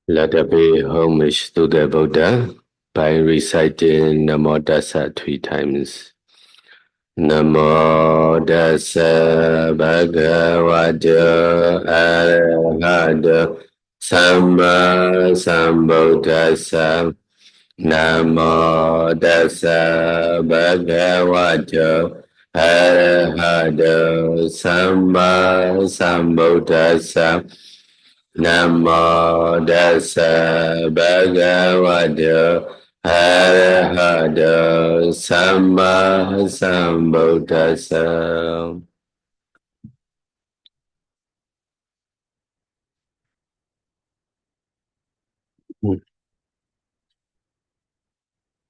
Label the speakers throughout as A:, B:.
A: Let us pay homage to the Buddha by reciting Namo Tassa 3 times. Namo Tassa Bhagavato Arahato Samma Sambuddhassa. Namo Tassa Bhagavato Arahato Samma Sambuddhassa. Namo Tassa Bhagavato Arahato Samma Sambuddhassa.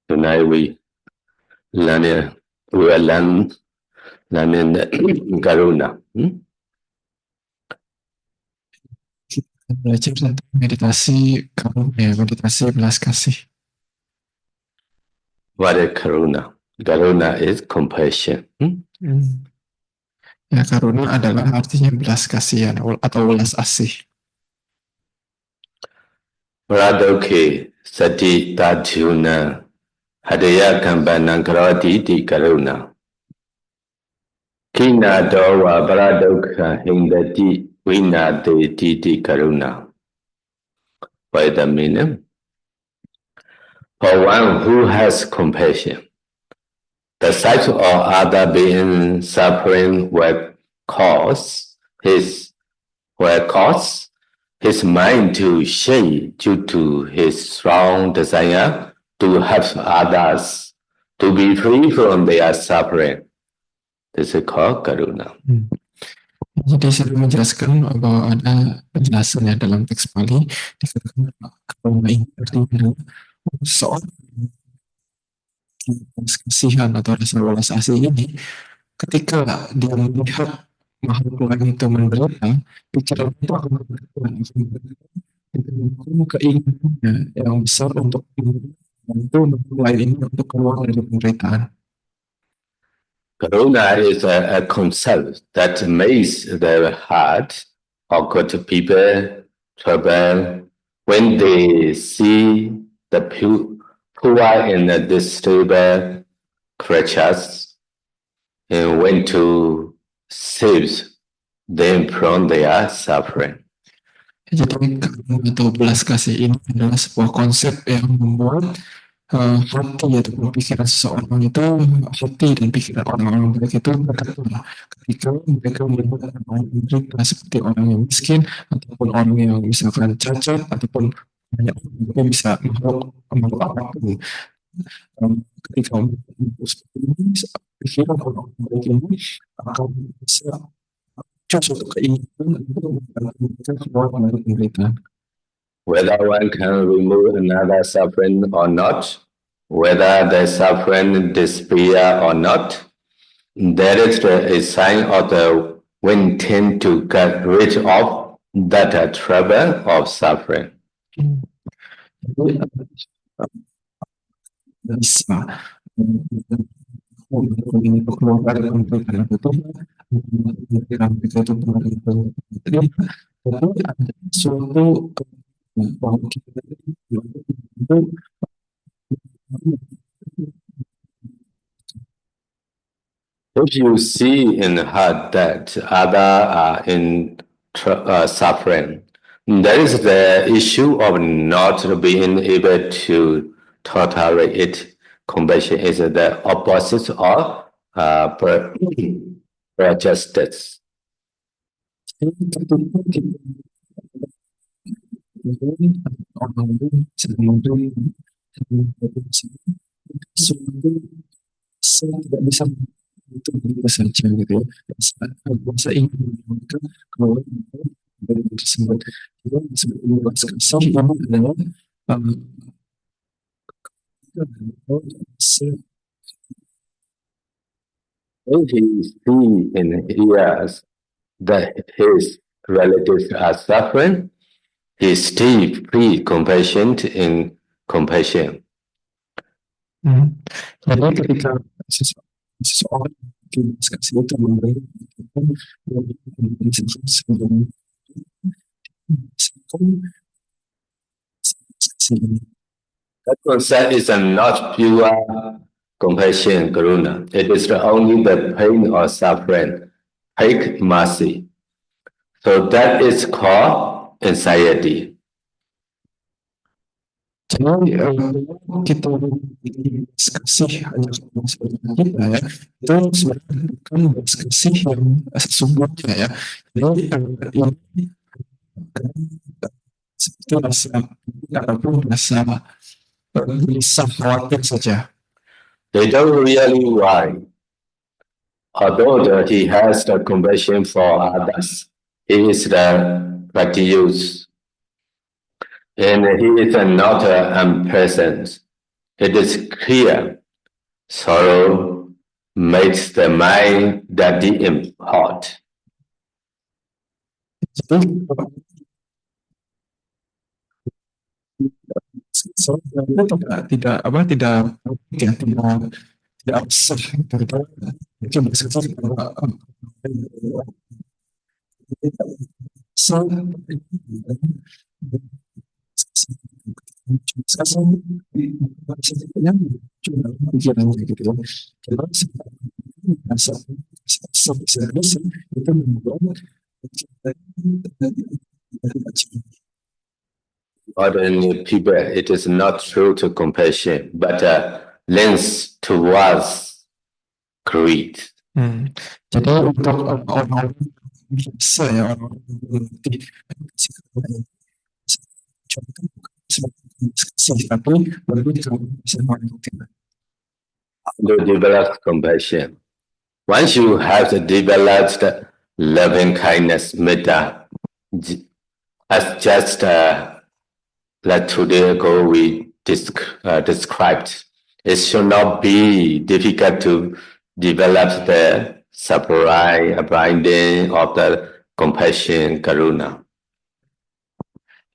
A: Tonight we will learn Karuna.
B: Kita belajar tentang meditasi karunia, meditasi belas kasih.
A: What is Karuna? Karuna is compassion.
B: Ya, karunia adalah artinya belas kasihan atau belas asih.
A: Pradoke Sati Tatuna Hadaya Kampanang Karati Ti Karuna. Kina Dawa Pradoka Hindati Vinate Titi Karuna. By the meaning, for one who has compassion, the sight of other beings suffering will cause his mind to shake due to his strong desire to help others to be free from their suffering. This is called Karuna.
B: Jadi saya menjelaskan bahwa ada penjelasannya dalam teks Pali dikatakan karuna ini artinya seorang belas kasihan atau rasa belas asih ini ketika dia melihat makhluk lain itu menderita, pikiran itu akan berkembang keinginannya yang besar untuk membantu makhluk lain ini untuk keluar dari penderitaan.
A: Karuna is a concept that makes the heart of good people trouble when they see the poor and the disabled creatures and want to save them from their suffering.
B: Jadi karuna atau belas kasih ini adalah sebuah konsep yang membuat hati atau pikiran seseorang itu, hati dan pikiran orang-orang baik itu berkembang ketika mereka melihat orang menderita seperti orang yang miskin ataupun orang yang misalkan cacat ataupun banyak orang bisa makhluk apapun. Ketika seperti ini, pikiran orang baik ini akan bisa suatu keinginan untuk membantu mereka keluar dari penderitaan.
A: Whether one can remove another suffering or not, whether the suffering disappear or not, that is a sign of the one tend to get rid of that trouble of suffering.
B: Bisa untuk keluar dari penderitaan itu, pikiran kita itu benar itu, tapi ada suatu bahwa kita itu
A: if you see in the heart that other are in suffering, that is the issue of not being able to tolerate it. Compassion is the opposite of prejudice.
B: Saya tidak bisa itu begitu saja gitu ya. Saya ingin mereka keluar dari tersebut. Jadi disebut belas kasih ini adalah
A: If he see and hears that his relatives are suffering, he stay free, compassionate in compassion.
B: Jadi ketika seseorang belas kasih itu memberi ini.
A: That concept is not pure compassion, karuna. It is only the pain or suffering, take mercy. So that is called anxiety.
B: Jadi kita belas kasih hanya kepada saudara kita ya, itu sebenarnya bukan belas kasih yang sesungguhnya ya. Jadi ini seperti rasa ataupun rasa gelisah khawatir saja.
A: They don't really worry. Although he has the compassion for others, he is the righteous. And he is not unpleasant. It is clear sorrow makes the mind dirty and hot.
B: Jadi tidak absah karena mungkin bersesuatu
A: Ordinary people, it is not true to compassion, but lens towards greed.
B: Jadi untuk orang-orang biasa ya, orang mengerti tapi lebih bisa mengerti.
A: To develop compassion. Once you have developed loving kindness, metta, as just like 2 days ago we described, it should not be difficult to develop the supply, abiding of the compassion, karuna.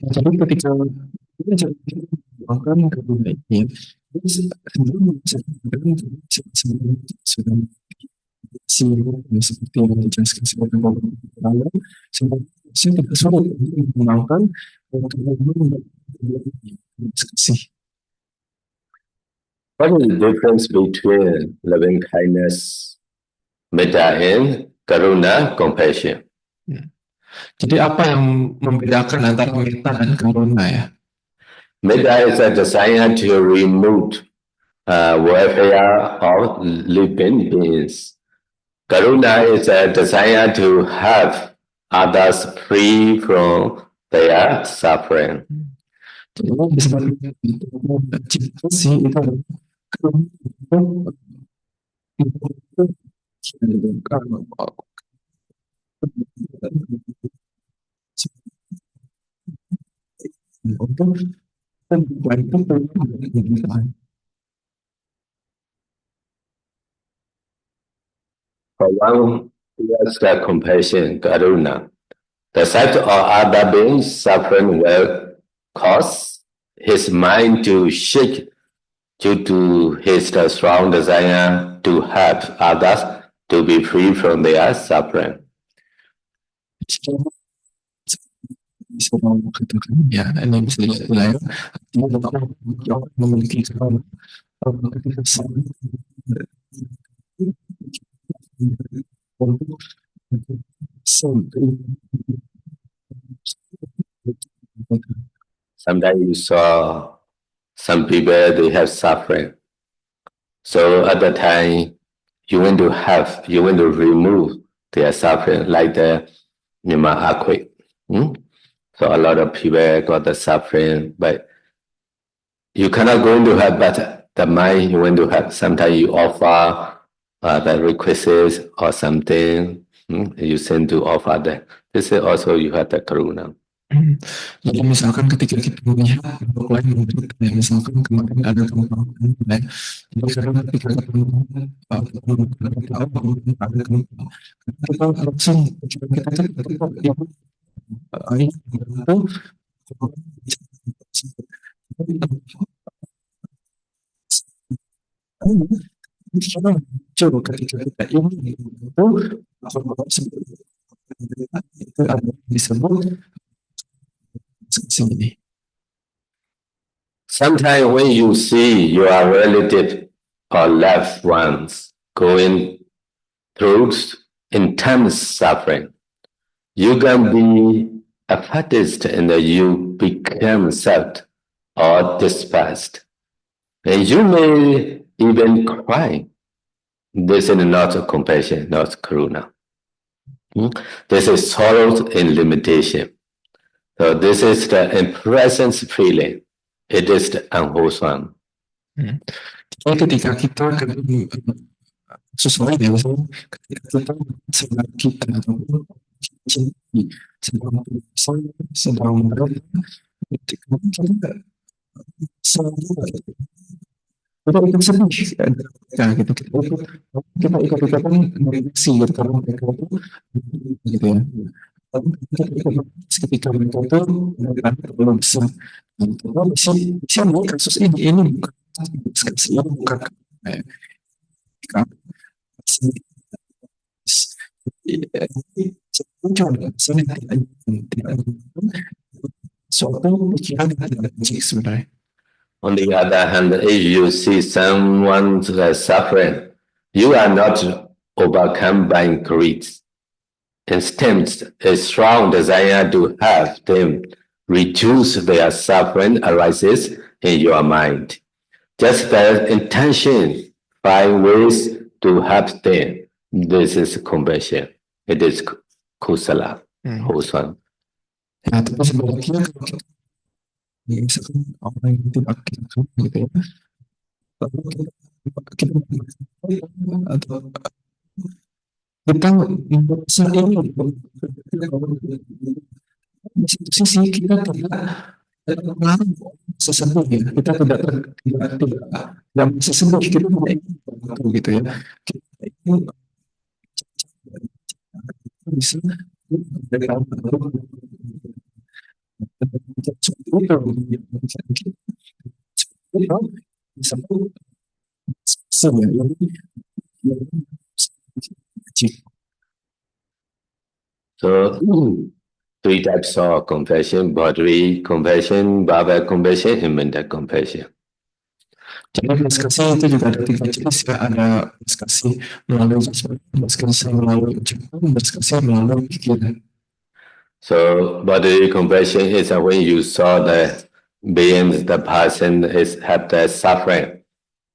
B: Jadi ketika kita melakukan karuna ini, seperti yang dijelaskan sebagai lalu, saya tidak sulit untuk mengenalkan kasih.
A: What is the difference between loving kindness, metta, and karuna, compassion?
B: Jadi apa yang membedakan antara metta dan karuna ya?
A: Metta is a desire to remove welfare of living beings. Karuna is a desire to have others free from their suffering.
B: Jadi disebabkan cinta sih itu
A: For one who has the compassion, karuna, the sight of other beings suffering will cause his mind to shake due to his strong desire to help others to be free from their suffering.
B: Bisa mengatakan ya, ini bisa dilihat yang memiliki
A: Sometimes you saw some people, they have suffering. So at the time, you want to remove their suffering, like the Myanmar earthquake. So a lot of people got the suffering, but you cannot go into help, but the mind you want to help. Sometimes you offer the requests or something, you send to offer that. This is also you have the karuna.
B: Jadi misalkan ketika kita melihat kelompok lain menderita, ya misalkan kemarin ada kelompok lain, jadi sekarang ketika kita langsung kita coba ketika kita ini itu disebut sini.
A: Sometimes when you see your relative or loved ones going through intense suffering, you can be affected and you become sad or despised. And you may even cry. This is not compassion, not karuna. This is sorrow and limitation. So this is the presence feeling. It is the unwholesome.
B: Jadi ketika kita sesuai ya, ketika kita sedang kita ataupun sedang sedang mereka, ketika kita selalu kita ikut sedih, ya gitu kita ikut-ikutan reaksi gitu karena mereka itu gitu ya. Tapi ketika mereka itu belum bisa, kita bisa melihat kasus ini bukan kasus ini bukan suatu pikiran yang tidak baik sebenarnya.
A: On the other hand, if you see someone suffering, you are not overcome by greed. Instead, a strong desire to have them reduce their suffering arises in your mind. Just the intention, find ways to help them. This is compassion. It is kusala, wholesome.
B: Ya, tapi sebaliknya kalau kita misalkan orang yang tidak kita gitu ya, lalu kita atau kita merasa ini di satu sisi kita tidak mengalami sesembuh ya, kita tidak sesembuh, kita tidak ingin gitu ya, kita ingin bisa
A: So, three types of compassion: bodily compassion, bhava compassion, and mental compassion.
B: Jadi belas kasih itu juga ada 3 jenis ya, ada belas kasih melalui jasmani, belas kasih melalui ucapan, belas kasih melalui pikiran.
A: So bodily compassion is when you saw the beings, the person is have the suffering.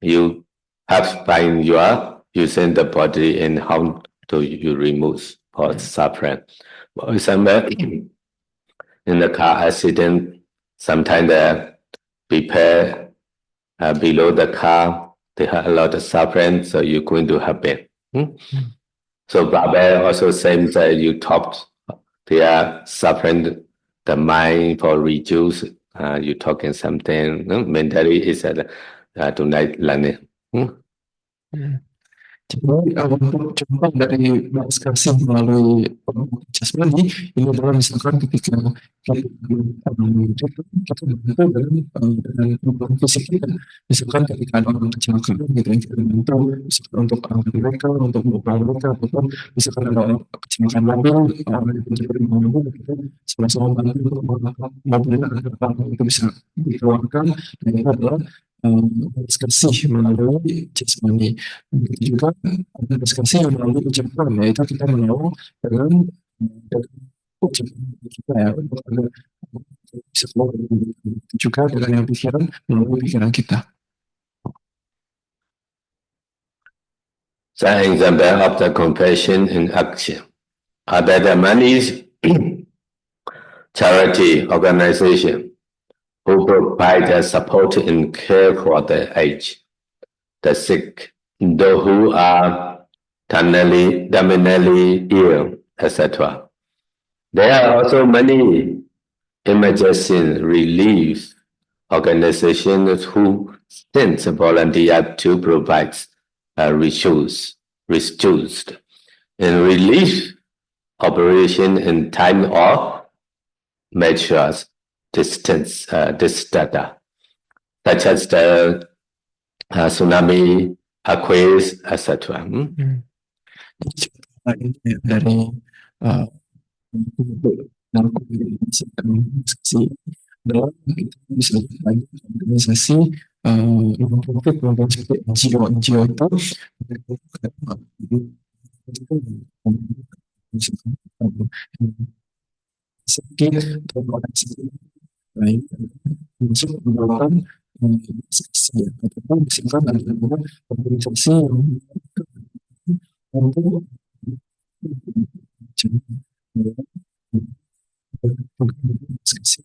A: You have find your using the body and how do you remove for suffering. For example, in the car accident, sometimes the people below the car, they have a lot of suffering, so you're going to help them. So Baba also says that you talk their suffering, the mind for reduce, you talking something, mentally is tonight learning.
B: Jadi untuk contoh dari belas kasih melalui jasmani ini adalah misalkan ketika kita bantu dengan perubahan fisik kita, misalkan ketika ada orang kecelakaan gitu yang kita bantu, misalkan untuk mereka, untuk membawa mereka, ataupun misalkan ada orang kecelakaan mobil, orang yang mencuri mobil, kita sama-sama bantu untuk mobilnya agar itu bisa dikeluarkan. Dan itu adalah belas kasih melalui jasmani. Begitu juga ada belas kasih yang melalui ucapan, yaitu kita menolong dengan ucapan kita ya, untuk agar bisa keluar juga dengan yang pikiran melalui pikiran kita.
A: Some example of the compassion in action. About the money charity organization who provide the support and care for the aged, the sick, those who are terminally ill, etc. There are also many emergency relief organizations who send volunteers to provide resources in relief operation in time of measures distance, such as the tsunami, earthquakes, etc.
B: Dari dalam kita bisa lihat lagi organisasi non-profit program seperti NGO itu sedikit atau organisasi lain masuk dalam diskusi ya ataupun misalkan ada organisasi yang untuk diskusi.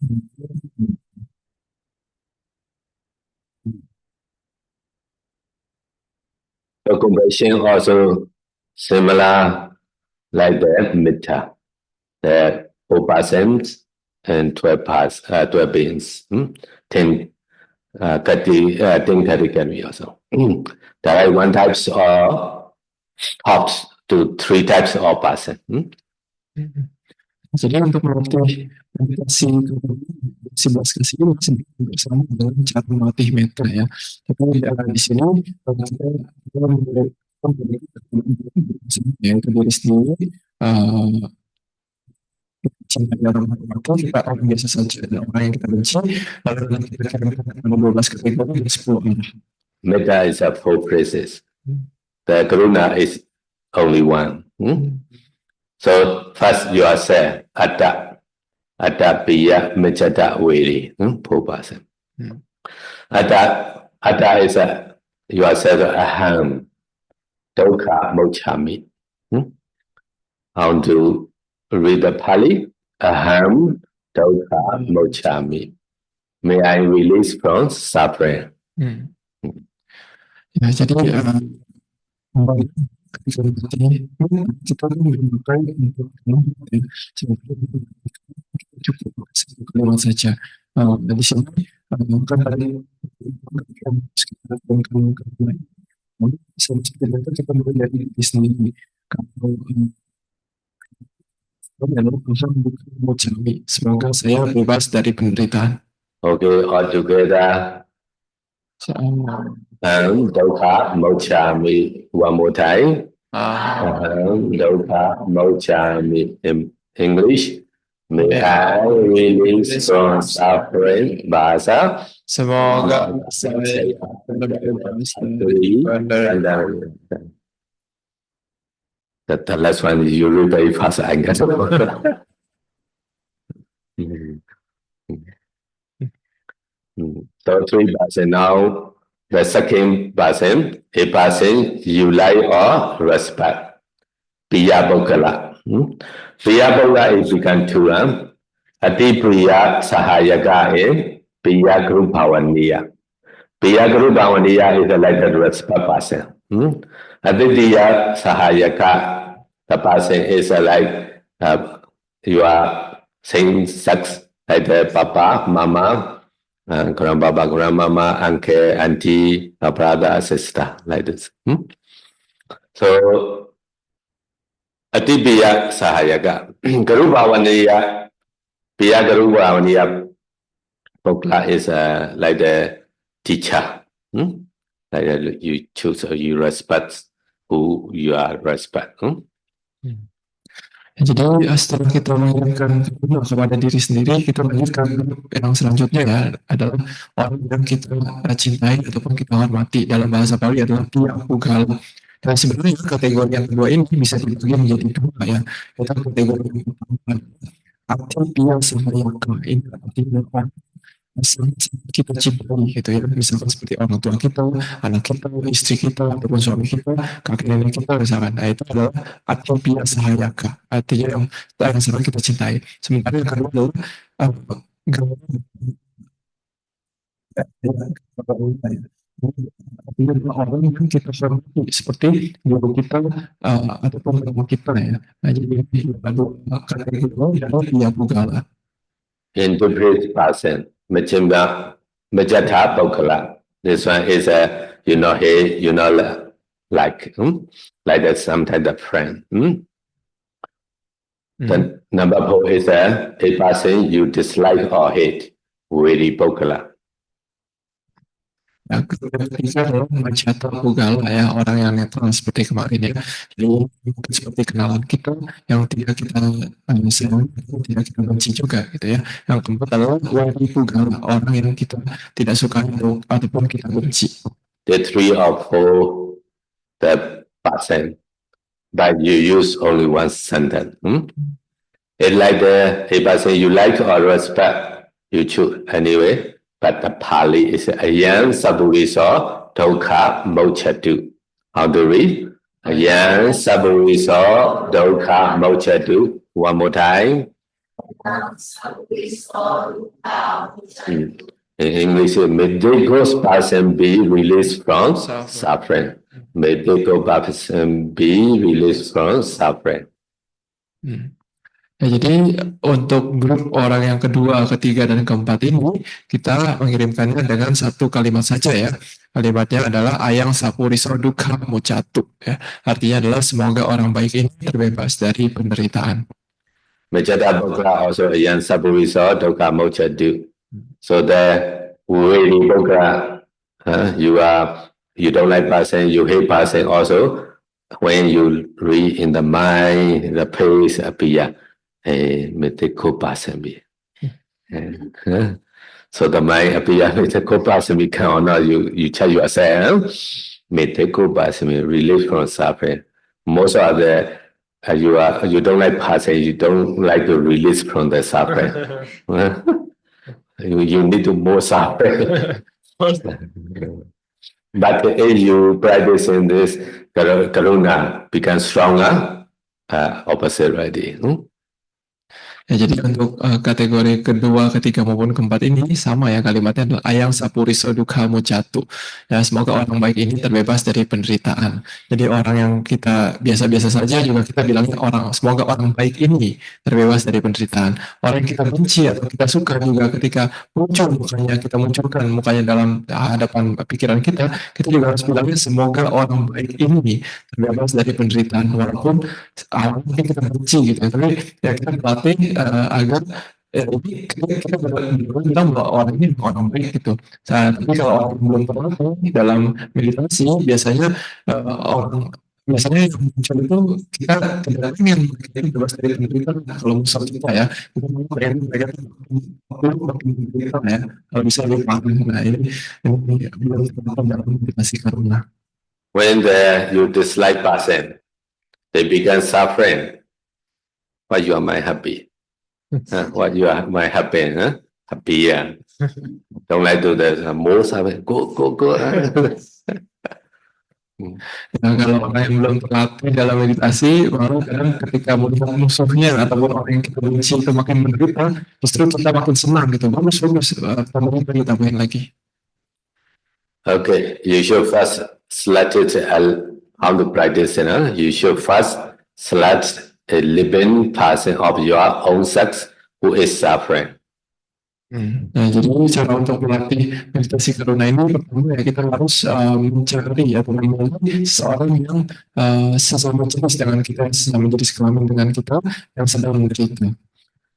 A: The compassion also similar like the metta, the 4% and 12 beings, 10 10 category also. There are one types of tops to 3 types of person.
B: Jadi untuk melatih meditasi 11 kasih ini masih bersama dengan cara melatih metta ya. Tapi di sini kita yaitu diri sendiri cinta orang itu kita orang biasa saja ada orang yang kita benci lalu kita kirimkan 12 kategori dan 10 arah.
A: Metta is a 4 phrases. The karuna is only one. So first you are say atta piya mechata veri, 4%. Atta is you are said aham dukkha mochami. I want to read the Pali. Aham dukkha mochami. May I release from suffering.
B: Ya, jadi kita menggunakan untuk cukup lewat saja. Di sini kan tadi sekitar kita mulai dari diri sendiri. Semoga saya bebas dari penderitaan.
A: Okay, all together. Dukkha mochami. One more time. Dukkha mochami. In English, may I release from suffering. Bahasa.
B: Semoga saya bebas dari penderitaan.
A: The last one you read very fast, I guess. So 3%. Now the second person, a person you like or respect. Piya Bokala. Piya Bokala is become two. Ati Priya Sahayaka is Piya Guru Bhavaniya. Piya Guru Bhavaniya is like a respect person. Aditya Sahayaka, the person is like you are same sex, like the papa, mama, grandpapa, grandmama, uncle, auntie, brother, sister, like this. So, Aditya Sahayaka, Guru Bhavaniya, Piya Guru Bhavaniya, Bokla is like the teacher. Like you choose or you respect who you are respect.
B: Jadi setelah kita mengingatkan kepada diri sendiri, kita lanjutkan yang selanjutnya ya adalah orang yang kita cintai ataupun kita hormati. Dalam bahasa Bali adalah piya pugala. Dan sebenarnya kategori yang kedua ini bisa dibagi menjadi dua ya. Kita kategori yang pertama arti piya sahayaka ini artinya kita cintai gitu ya, misalkan seperti orang tua kita, anak kita, istri kita, ataupun suami kita, kakek nenek kita misalkan. Nah itu adalah atopia sahayaka, artinya yang sangat kita cintai. Sementara yang kedua adalah artinya orang yang kita hormati seperti guru kita ataupun teman kita ya. Nah jadi lalu kategori kedua adalah piya pugala.
A: In the previous person, Majatha Bokala. This one is hey, like that sometimes a friend. Then number 4 is a person you dislike or hate, really Bokala.
B: Ya, ketiga adalah Majata Pugala ya, orang yang netral seperti kemarin ya. Jadi mungkin seperti kenalan kita yang tidak kita senang, tidak kita benci juga gitu ya. Yang keempat adalah Wadi Pugala, orang yang kita tidak suka ataupun kita benci.
A: The 3 or 4 the percent, but you use only one sentence. It's like a person you like or respect, you choose anyway. But the Pali is Ayam Saburiso Dokha Mochatu. How to read? Ayam Saburiso Dokha Mochatu. One more time. In English, may this person be released from suffering. May this person be released from suffering.
B: Ya, jadi untuk grup orang yang kedua, ketiga, dan keempat ini kita mengirimkannya dengan satu kalimat saja ya. Kalimatnya adalah Ayang Sapuriso Dukkha Mucatu ya. Artinya adalah semoga orang baik ini terbebas dari penderitaan.
A: Majata Bhakra also Ayang Sapuriso Dukkha Mucatu. So the really Bhakra, you don't like person, you hate person also. When you read in the mind, the place appear. Mythical person be. So the mind appear mythical person be can or not, you tell yourself, mythical person be released from suffering. Most of the you don't like person, you don't like to release from the suffering. You need to more suffering. But if you practice in this, karuna becomes stronger, opposite already.
B: Ya, jadi untuk kategori kedua, ketiga maupun keempat ini sama ya, kalimatnya adalah Ayang Sapuriso Dukkha Mucatu. Ya, semoga orang baik ini terbebas dari penderitaan. Jadi orang yang kita biasa-biasa saja juga kita bilangnya semoga orang baik ini terbebas dari penderitaan. Orang yang kita benci atau kita suka juga ketika muncul mukanya, kita munculkan mukanya dalam hadapan pikiran kita juga harus bilangnya semoga orang baik ini terbebas dari penderitaan, walaupun mungkin kita benci gitu ya, tapi ya kita berlatih agar ini kita bilang bahwa orang ini orang baik gitu. Tapi kalau orang belum terlatih dalam meditasi, biasanya orang biasanya yang muncul itu kita tidak ingin kita bebas dari penderitaan. Kalau musuh kita ya, kita mau pengen mereka makin penderitaan ya. Kalau bisa dipahami, nah ini belum terdapat dalam meditasi karuna.
A: When you dislike person, they begin suffering. Why you are my happy? What you are my happy? Happy, yeah. Don't like to the more suffering. Go.
B: Nah, kalau orang yang belum terlatih dalam meditasi, baru kadang ketika melihat musuhnya ataupun orang yang kita benci itu makin menderita, justru kita makin senang gitu. Bagus, teman pengen tambahin lagi.
A: Okay, you should first select it how to practice. You should first select a living person of your own sex who is suffering.
B: Nah, jadi cara untuk melatih meditasi karuna ini pertama ya kita harus mencari atau memilih seorang yang sesama jenis dengan kita, sesama jenis kelamin dengan kita yang sedang menderita.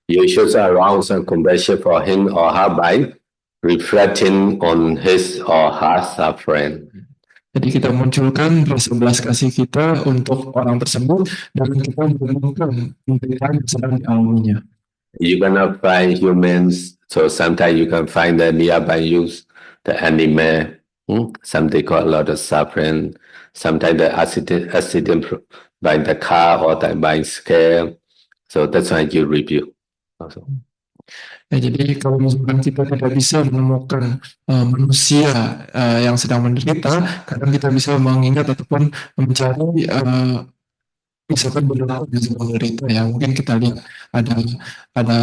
A: You should arouse some compassion for him or her by reflecting on his or her suffering.
B: Jadi kita munculkan rasa belas kasih kita untuk orang tersebut dan kita merenungkan penderitaan yang sedang dialaminya.
A: You're gonna find humans, so sometimes you can find the nearby use the animal. Some they got a lot of suffering. Sometimes the accident by the car or by scale. So that's why you review. Also.
B: Ya, jadi kalau misalkan kita tidak bisa menemukan manusia yang sedang menderita, kadang kita bisa mengingat ataupun mencari misalkan benar yang sedang menderita ya, mungkin kita lihat ada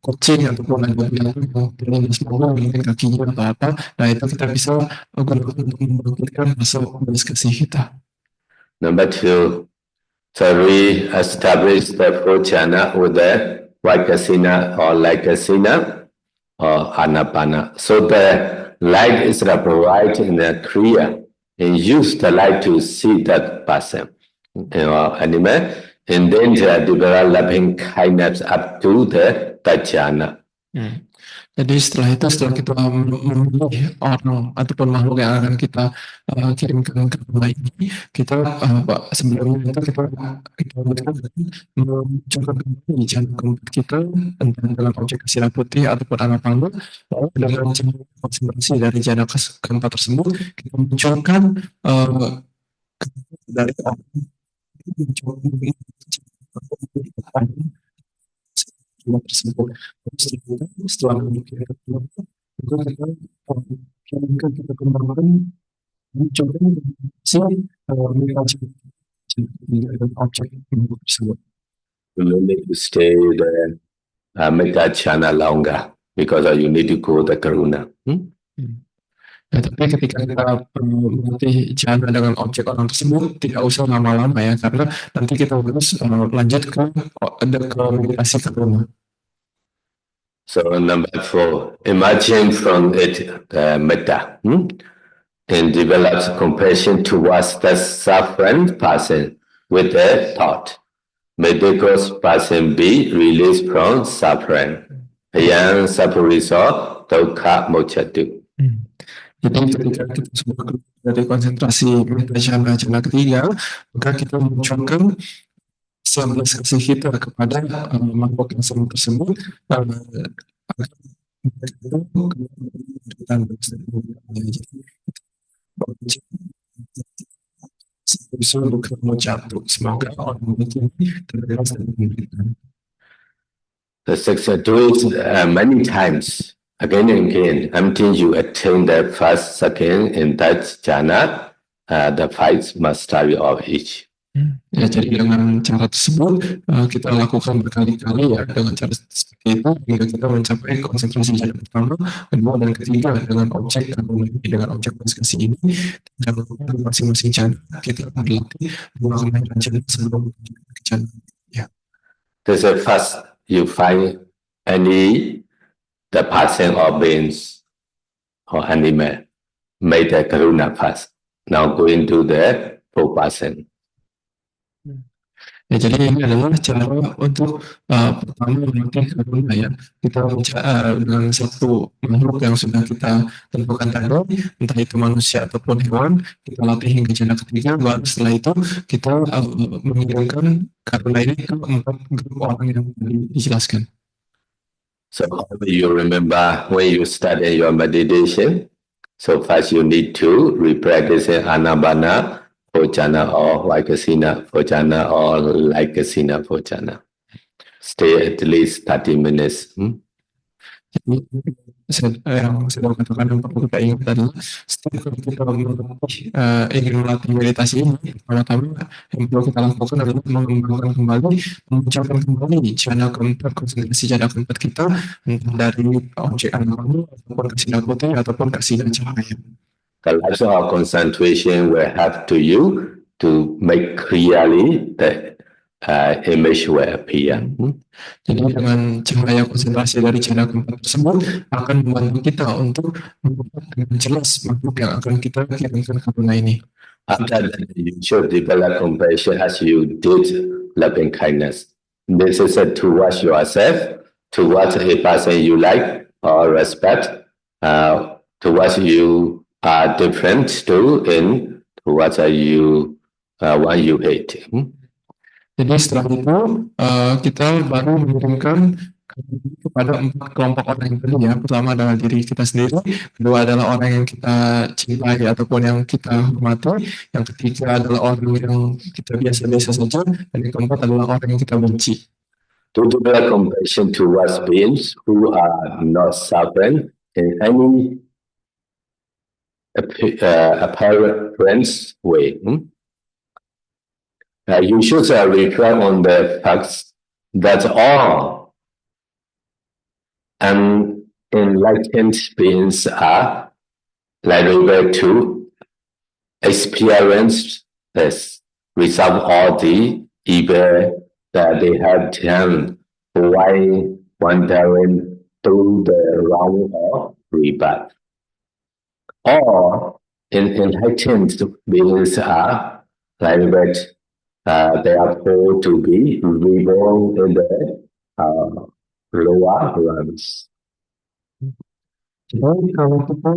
B: kucing ataupun ada binatang yang terlindas bawah, mungkin kakinya atau apa, nah itu kita bisa gunakan untuk membangkitkan rasa belas kasih kita.
A: Number 2, to re-establish the full jhana with the Vaikasina or Laikasina or Anapana. So the light is the bright and the clear, and use the light to see that person. Animal, and then they are developing kindness up to the jhana.
B: Jadi setelah kita memilih orang ataupun makhluk yang akan kita kirimkan ke rumah ini, kita sebelumnya itu kita mencoba kembali jantung keempat kita, entah dengan objek kasilah putih ataupun anak panggul, lalu dengan cara konsentrasi dari jantung keempat tersebut, kita munculkan eh, dari orang itu mencoba setelah tersebut. Setelah memikirkan itu, kita kirimkan kita kembangkan mencoba si mengkaji objek tersebut.
A: You need to stay the metta chana longer because you need to go the karuna.
B: Ya, tapi ketika kita melatih jana dengan objek orang tersebut, tidak usah lama-lama ya, karena nanti kita harus lanjut ke meditasi karuna.
A: So number 4, imagine from it metta and develops compassion towards the suffering person with a thought. May this person be released from suffering. Ayam sapuriso dukkha mocchatu.
B: Jadi ketika kita sudah keluar dari konsentrasi metta jana ketiga, maka kita munculkan 11 kasih kita kepada makhluk yang sama tersebut dan semoga orang ini terbebas dari penderitaan.
A: The success do it many times, again and again, until you attain the first, second, in that jhana, the 5 mastery of each.
B: Ya, jadi dengan cara tersebut kita lakukan berkali-kali ya dengan cara seperti itu hingga kita mencapai konsentrasi jana pertama, kedua, dan ketiga dengan objek dengan objek kasih ini dan masing-masing jana kita berlatih melakukan jana sebelum ke jana. Ya.
A: This is first you find the person or beings or animal made the karuna first. Now going to the 4 person.
B: Ya, jadi ini adalah cara untuk pertama melatih karuna ya. Kita dengan satu makhluk yang sudah kita tentukan tadi, entah itu manusia ataupun hewan, kita latih hingga jana ketiga, baru setelah itu kita mengirimkan karuna ini ke 4 grup orang yang dijelaskan.
A: So you remember when you start your meditation, so first you need to re-practice anabana Bhojana or Vaikasina Bhojana or Laikasina Bhojana. Stay at least 30 minutes.
B: Jadi yang saya katakan yang perlu kita ingat adalah setelah kita ingin melatih meditasi ini, pertama yang perlu kita lakukan adalah mengembangkan kembali, memunculkan kembali jana keempat, konsentrasi jana keempat kita, entah dari objek anamamu ataupun kasidah putih ataupun kasidah cahaya.
A: The level of concentration will help to you to make clearly the image will appear.
B: Jadi dengan cahaya konsentrasi dari jana keempat tersebut akan membantu kita untuk membuat dengan jelas makhluk yang akan kita kirimkan karuna ini.
A: After that, you should develop compassion as you did loving kindness. This is towards yourself, towards a person you like or respect, towards you are different to, and towards you one you hate.
B: Jadi setelah itu kita baru mengirimkan kepada 4 kelompok orang yang tadi ya. Pertama adalah diri kita sendiri, kedua adalah orang yang kita cintai ataupun yang kita hormati, yang ketiga adalah orang yang kita biasa-biasa saja, dan yang keempat adalah orang yang kita benci.
A: To develop compassion towards beings who are not suffering in any apparent way. You should reflect on the facts that all enlightened beings are liable to experience this, resolve all the evil that they have done while wandering through the realm of rebirth. All enlightened beings are liable therefore to be reborn in the lower realms.
B: Jadi kalau kita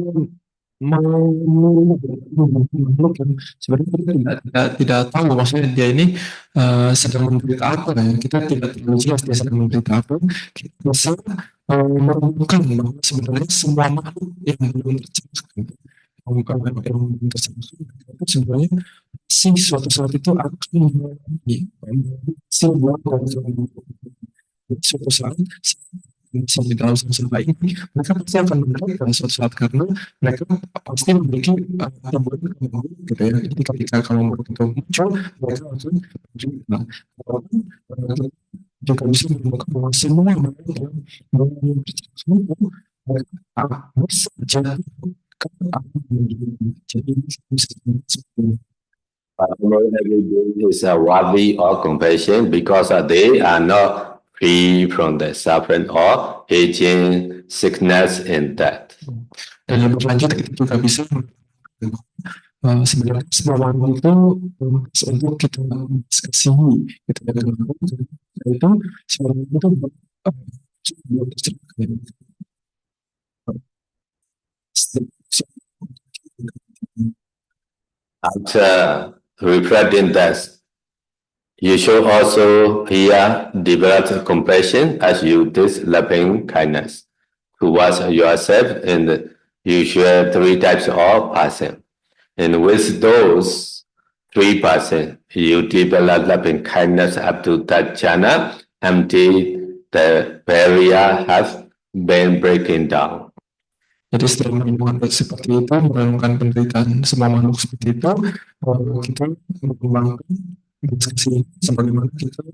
B: mau memilih makhluk yang sebenarnya kita tidak tahu maksudnya dia ini sedang menderita apa ya, kita tidak terlalu jelas dia sedang menderita apa. Kita bisa merenungkan bahwa sebenarnya semua makhluk yang belum terciptakan yang belum terciptakan itu sebenarnya sih suatu saat itu akan mengalami sebuah suatu saat di dalam semesta ini mereka pasti akan menderita suatu saat karena mereka pasti memiliki kemampuan gitu ya. Jadi ketika kalau itu muncul mereka akan juga juga bisa menemukan bahwa semua makhluk yang mengalami percakapan itu harus jatuh ke alam jadi bisa seperti
A: Almost every day is worthy of compassion because they are not free from the suffering or aging, sickness, and death.
B: dan lebih lanjut kita juga bisa sebenarnya semua warna itu untuk kita kasihi gitu ya itu sebenarnya itu belum tercerahkan.
A: After reflecting that, you should also here develop compassion as you this loving kindness towards yourself and usual three types of person. And with those 3%, you develop loving kindness up to that jhana until the barrier has been breaking down.
B: Jadi setelah menemukan seperti itu, merenungkan penderitaan semua makhluk seperti itu, kita mengembangkan diskusi sebagaimana kita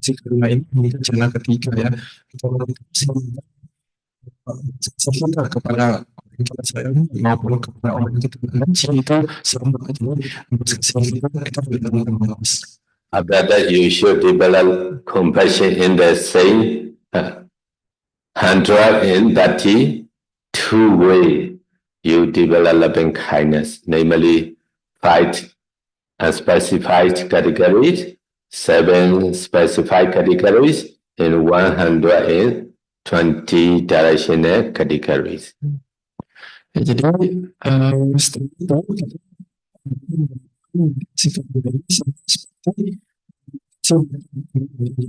B: si karuna ini menjadi jana ketiga ya kita kita kepada orang kita sayang maupun kepada orang yang kita benci itu sama aja diskusi kita bertemu terus.
A: After that, you should develop compassion in the same 132 way. You develop loving kindness, namely 5 unspecified categories, 7 specified categories, and 120 directional categories.
B: Ya, jadi setelah itu sikap pribadi seperti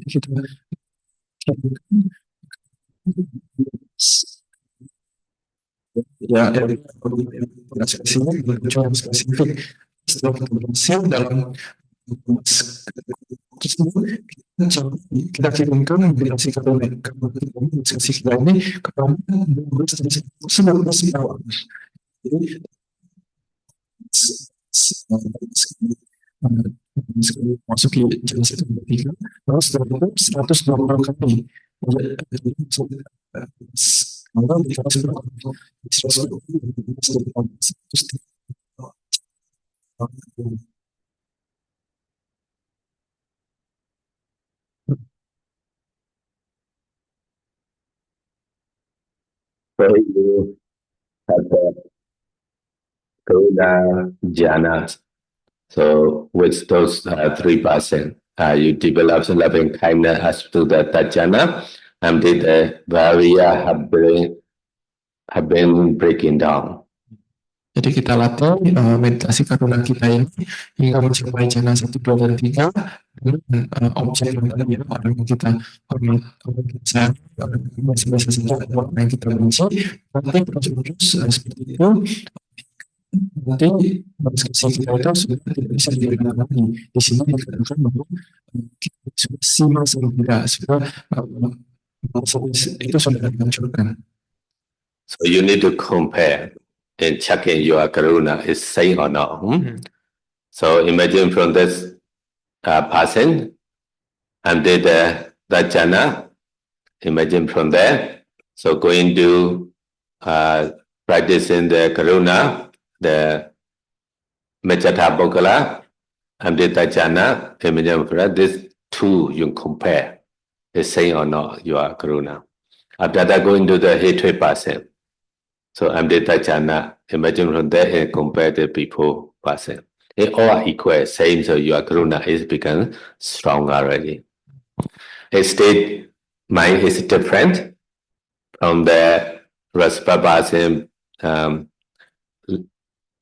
B: kita ya tidak spesifik berbicara spesifik setelah kita berhasil dalam tersebut kita kirimkan meditasi karuna diskusi kita ini kepada 12 awal. Jadi masuki jenis itu ketiga, terus setelah itu 120 kali. Kalau kita sudah
A: So you have the Karuna jhanas. So with those 3%, you develop loving kindness as to that jhana, and the barrier have been breaking down.
B: Jadi kita latih meditasi karuna kita ini hingga mencapai jana 1, 2, dan 3 dengan objek yang tadi ya, orang yang kita hormat, orang yang kita sayang, orang yang biasa saja, orang yang kita benci, nanti terus seperti itu, nanti diskusi kita itu sudah tidak bisa diberikan lagi. Di sini dikatakan bahwa kita sudah simak sudah itu sudah dihancurkan.
A: So you need to compare and check in your karuna is same or not. So imagine from this person and did the jhana. Imagine from there. So going to practicing the karuna, the Mejjata Bogala, and did the jhana. Imagine from that. This two you compare is same or not your karuna. After that, going to the hatred person. So Amrita Jhana, imagine from there and compare the people person. They all are equal, same, so your karuna is become stronger already. A state mind is different from the respect person.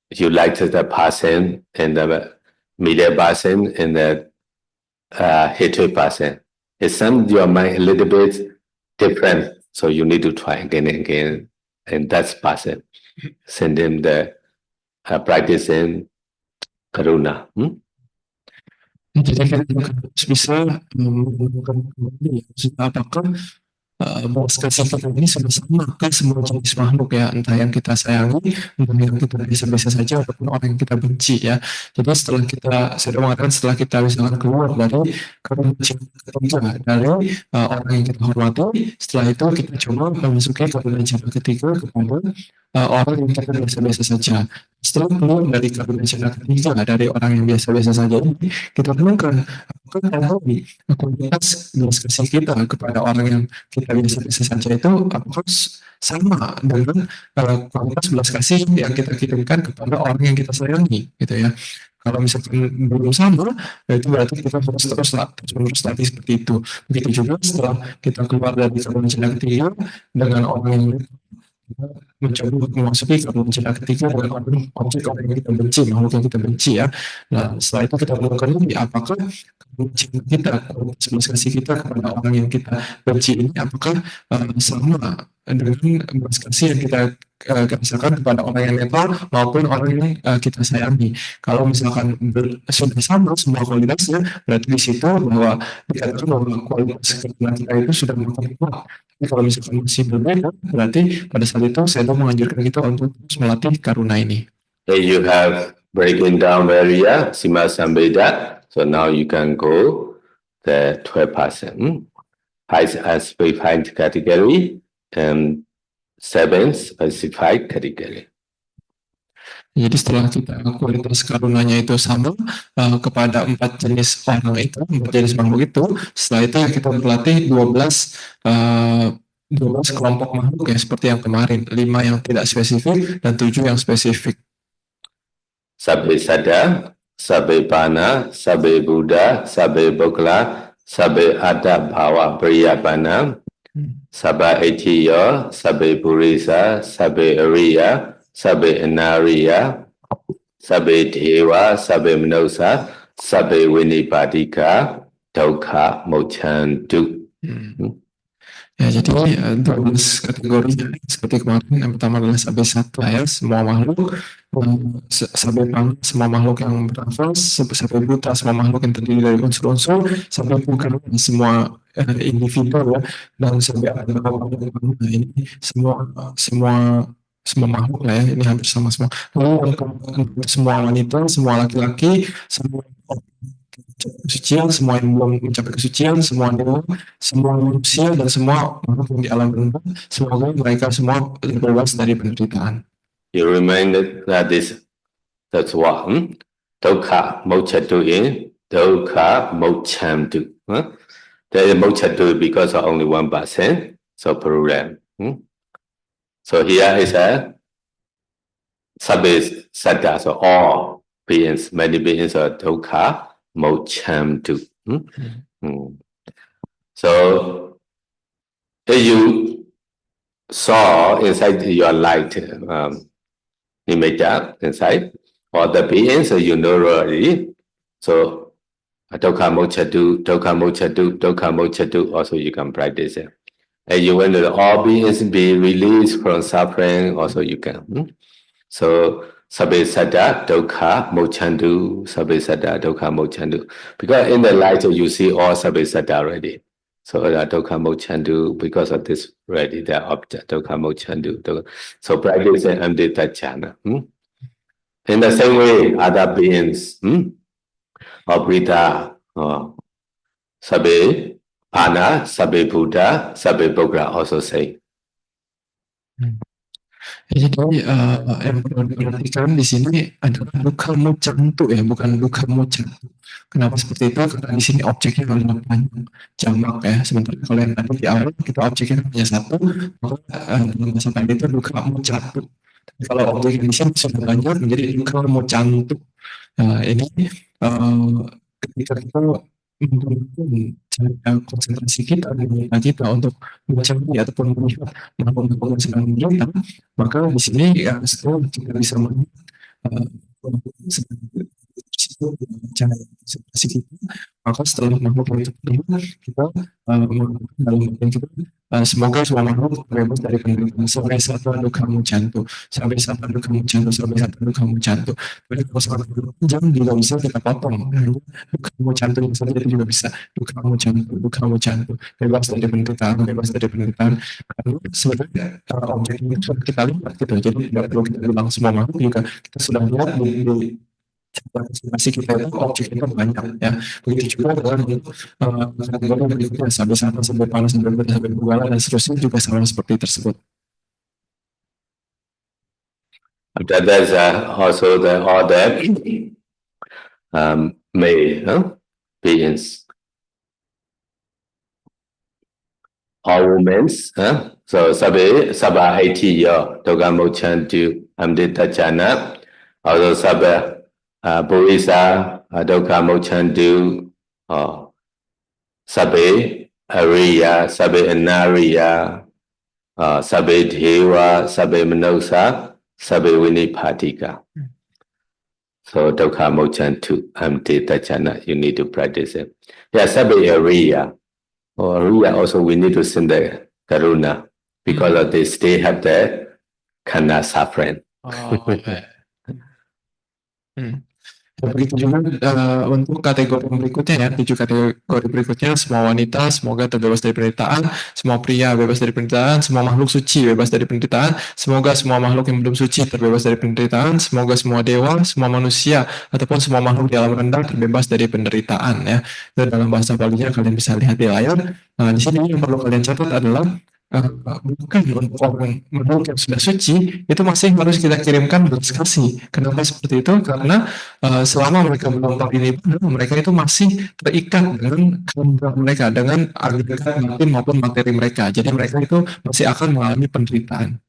A: You like the person and the media person and the hatred person. It's some your mind a little bit different, so you need to try again and again, and that's person. Send him the practicing karuna.
B: Jadi kita harus bisa menemukan kembali ya, maksudnya apakah belas kasih kita ini sudah sama ke semua jenis makhluk ya, entah yang kita sayangi, entah yang kita biasa-biasa saja, ataupun orang yang kita benci ya. Jadi setelah kita, saya mengatakan setelah kita misalkan keluar dari kebencian ketiga dari orang yang kita hormati, setelah itu kita coba memasuki kebencian ketiga kepada orang yang kita biasa-biasa saja. Setelah keluar dari kebencian ketiga dari orang yang biasa-biasa saja ini, kita temukan apakah tadi kualitas belas kasih kita kepada orang yang kita biasa-biasa saja itu apakah sama dengan kualitas belas kasih yang kita kirimkan kepada orang yang kita sayangi gitu ya. Kalau misalkan belum sama, ya itu berarti kita harus terus latih seperti itu. Begitu juga setelah kita keluar dari kebencian ketiga dengan orang yang kita mencoba untuk memasuki kebencian ketiga dengan objek orang yang kita benci, makhluk yang kita benci ya. Nah, setelah itu kita melakukan lagi apakah kebencian kita, kualitas belas kasih kita kepada orang yang kita benci ini apakah sama dengan belas kasih yang kita rasakan kepada orang yang netral maupun orang yang kita sayangi. Kalau misalkan sudah sama semua kualitasnya, berarti di situ bahwa dikatakan bahwa kualitas kebenaran kita itu sudah makin kuat. Tapi kalau misalkan masih berbeda, berarti pada saat itu saya menganjurkan kita untuk terus melatih karuna ini.
A: You have breaking down area, Sima Sambeda. So now you can go the 12%. 5 specified category and 7 specified category.
B: Jadi setelah kita kualitas karunanya itu sama kepada 4 jenis orang itu, 4 jenis makhluk itu, setelah itu kita berlatih 12 kelompok makhluk ya seperti yang kemarin, 5 yang tidak spesifik dan 7 yang spesifik.
A: Sabbe Sada, Sabbe Bana, Sabbe Buddha, Sabbe Bokla, Sabbe Adda Bhava Priyapana, Sabba Etiya, Sabbe Purisa, Sabbe Ariya, Sabbe Anariya, Sabbe Deva, Sabbe Manosa, Sabbe Vinipadika, Dukkha Mochantu.
B: Ya, jadi 12 kategori seperti kemarin. Yang pertama adalah Sabbe Sattva ya, semua makhluk. Sabbe Panga, semua makhluk yang bernafas. Sabbe Bhuta, semua makhluk yang terdiri dari unsur-unsur. Sabbe Pukara, semua individu ya. Dan Sabbe Adha, ini semua makhluk lah ya, ini hampir sama semua. Lalu semua wanita, semua laki-laki, semua kesucian, semua yang belum mencapai kesucian, semua dewa, semua manusia dan semua makhluk yang di alam bawah, semoga mereka semua terbebas dari penderitaan.
A: You remind that that's what Dukkha Mochatu in Dukkha Mochantu. There is Mochatu because of only 1%, so program. So here is a Sabbe Sattva, so all beings, many beings are Dukkha Mochantu. So if you saw inside your light image inside, all the beings you know already. So Dukkha Mochantu, Dukkha Mochantu, Dukkha Mochantu, also you can practice it. And you want to all beings be released from suffering, also you can. So Sabbe Sattva, Dukkha Mochantu, Sabbe Sattva, Dukkha Mochantu. Because in the light you see all Sabbe Sattva already. So Dukkha Mochantu, because of this already, the object, Dukkha Mochantu. So practice and Amrita Jhana. In the same way, other beings, Abrita, Sabbe Pana, Sabbe Buddha, Sabbe Bokra also say.
B: Ya, jadi yang perlu diperhatikan di sini adalah Dukkha Mochantu ya, bukan Dukkha Mochantu. Kenapa seperti itu? Karena di sini objeknya adalah panjang, jamak ya. Sementara kalau yang tadi di awal kita objeknya hanya satu, maka dalam bahasa Pali itu Dukkha Mochantu. Kalau objek di sini sudah banyak menjadi dukkha cantu. Ini ketika kita menggunakan cara konsentrasi kita dan minat kita untuk mencari ataupun melihat makhluk-makhluk yang sedang menderita, maka di sini ya, setelah kita bisa melihat sedang tersebut dengan cara konsentrasi kita, maka setelah makhluk itu terlihat, kita menggunakan dalam bagian kita, semoga semua makhluk terbebas dari penderitaan sampai satu dukkha mucantu, sampai satu dukkha mucantu, sampai satu dukkha mucantu. Jadi kalau sangat panjang juga bisa kita potong. Dukkha mucantu saja itu juga bisa. Dukkha mucantu, bebas dari penderitaan, bebas dari penderitaan. Karena sebenarnya objek ini sudah kita lihat gitu. Jadi tidak perlu kita bilang semua makhluk juga kita sudah lihat di konsentrasi kita itu objek itu banyak ya. Begitu juga dengan kategori berikutnya sampai sana sampai panas sampai berat sampai bugala dan seterusnya juga sama seperti tersebut.
A: After that, also the all that may beings, all women, so sabba 80 dukkha muchantu amdita jana, also sabba purisa dukkha muchantu, sabbe ariya, sabbe anariya, sabbe deva, sabbe manosa, sabbe viniphatika. So dukkha muchantu amdita jana, you need to practice it. Yeah, sabbe ariya. Or Ariya also we need to send the karuna because of this they have the khana suffering.
B: Begitu juga untuk kategori berikutnya ya, 7 kategori berikutnya, semua wanita semoga terbebas dari penderitaan, semua pria bebas dari penderitaan, semua makhluk suci bebas dari penderitaan, semoga semua makhluk yang belum suci terbebas dari penderitaan, semoga semua dewa, semua manusia ataupun semua makhluk di alam rendah terbebas dari penderitaan ya. Dan dalam bahasa Balinya kalian bisa lihat di layar. Di sini yang perlu kalian catat adalah bukan untuk orang makhluk yang sudah suci itu masih harus kita kirimkan belas kasih. Kenapa seperti itu? Karena selama mereka belum tahu ini benar, mereka itu masih terikat dengan kandang mereka, dengan agregat batin maupun materi mereka. Jadi mereka itu masih akan mengalami penderitaan.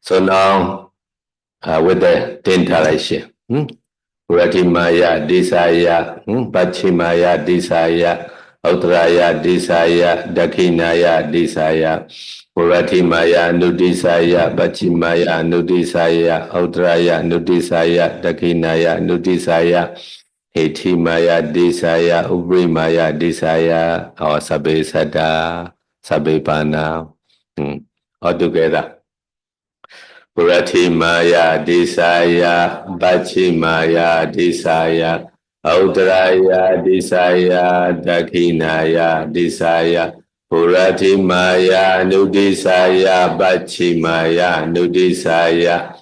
A: So now with the 10 direction, Pratimaya, Disaya, Pachimaya, Disaya, Uttaraya, Disaya, Dakshinaya, Disaya, Pratimaya, Nudisaya, Pachimaya, Nudisaya, Uttaraya, Nudisaya, Dakshinaya, Nudisaya, Hetimaya, Disaya, Ubrimaya, Disaya, or Sabbe Sada, Sabbe Pana, all together. Pratimaya, Disaya, Pachimaya, Disaya, Uttaraya, Disaya, Dakshinaya, Disaya, Pratimaya, Nudisaya, Pachimaya, Nudisaya,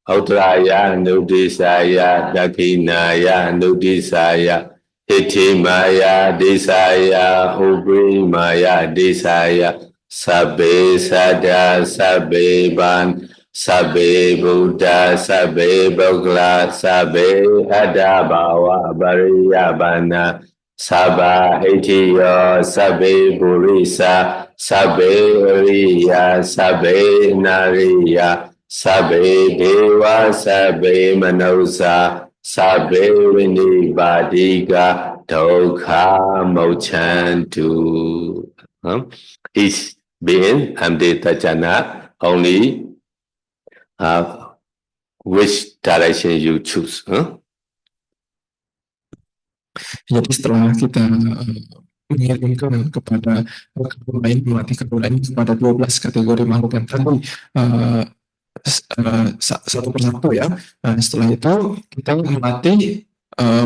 A: Uttaraya, Nudisaya, Dakshinaya, Nudisaya, Hetimaya, Disaya, Ubrimaya, Disaya, Sabbe Sada, Sabbe Ban, Sabbe Buddha, Sabbe Bogla, Sabbe Adabawa, Bariyabana, Sabba Etiyo, Sabbe Burisa, Sabbe Riya, Sabbe Nariya, Sabbe Deva, Sabbe Manosa, Sabbe Vinibadiga, Dukkha muchantu. Each being amdita jana, only which direction you choose.
B: Jadi setelah kita mengirimkan kepada karuna ini, melatih karuna ini kepada 12 kategori makhluk yang tadi satu persatu ya. Setelah itu kita melatih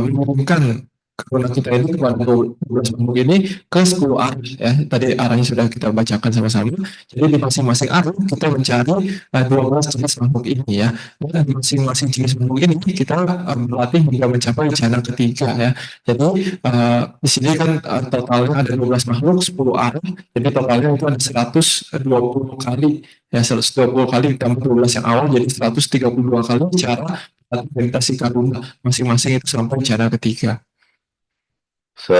B: mengirimkan karuna kita ini kepada 12 makhluk ini ke 10 arah ya. Tadi arahnya sudah kita bacakan sama-sama. Jadi di masing-masing arah kita mencari 12 jenis makhluk ini ya. Dan di masing-masing jenis makhluk ini kita melatih hingga mencapai jana ketiga ya. Jadi di sini kan totalnya ada 12 makhluk, 10 arah. Jadi totalnya itu ada 120 kali ya, 120 kali ditambah 12 yang awal jadi 132 kali cara meditasi karuna masing-masing itu sampai jana ketiga.
A: So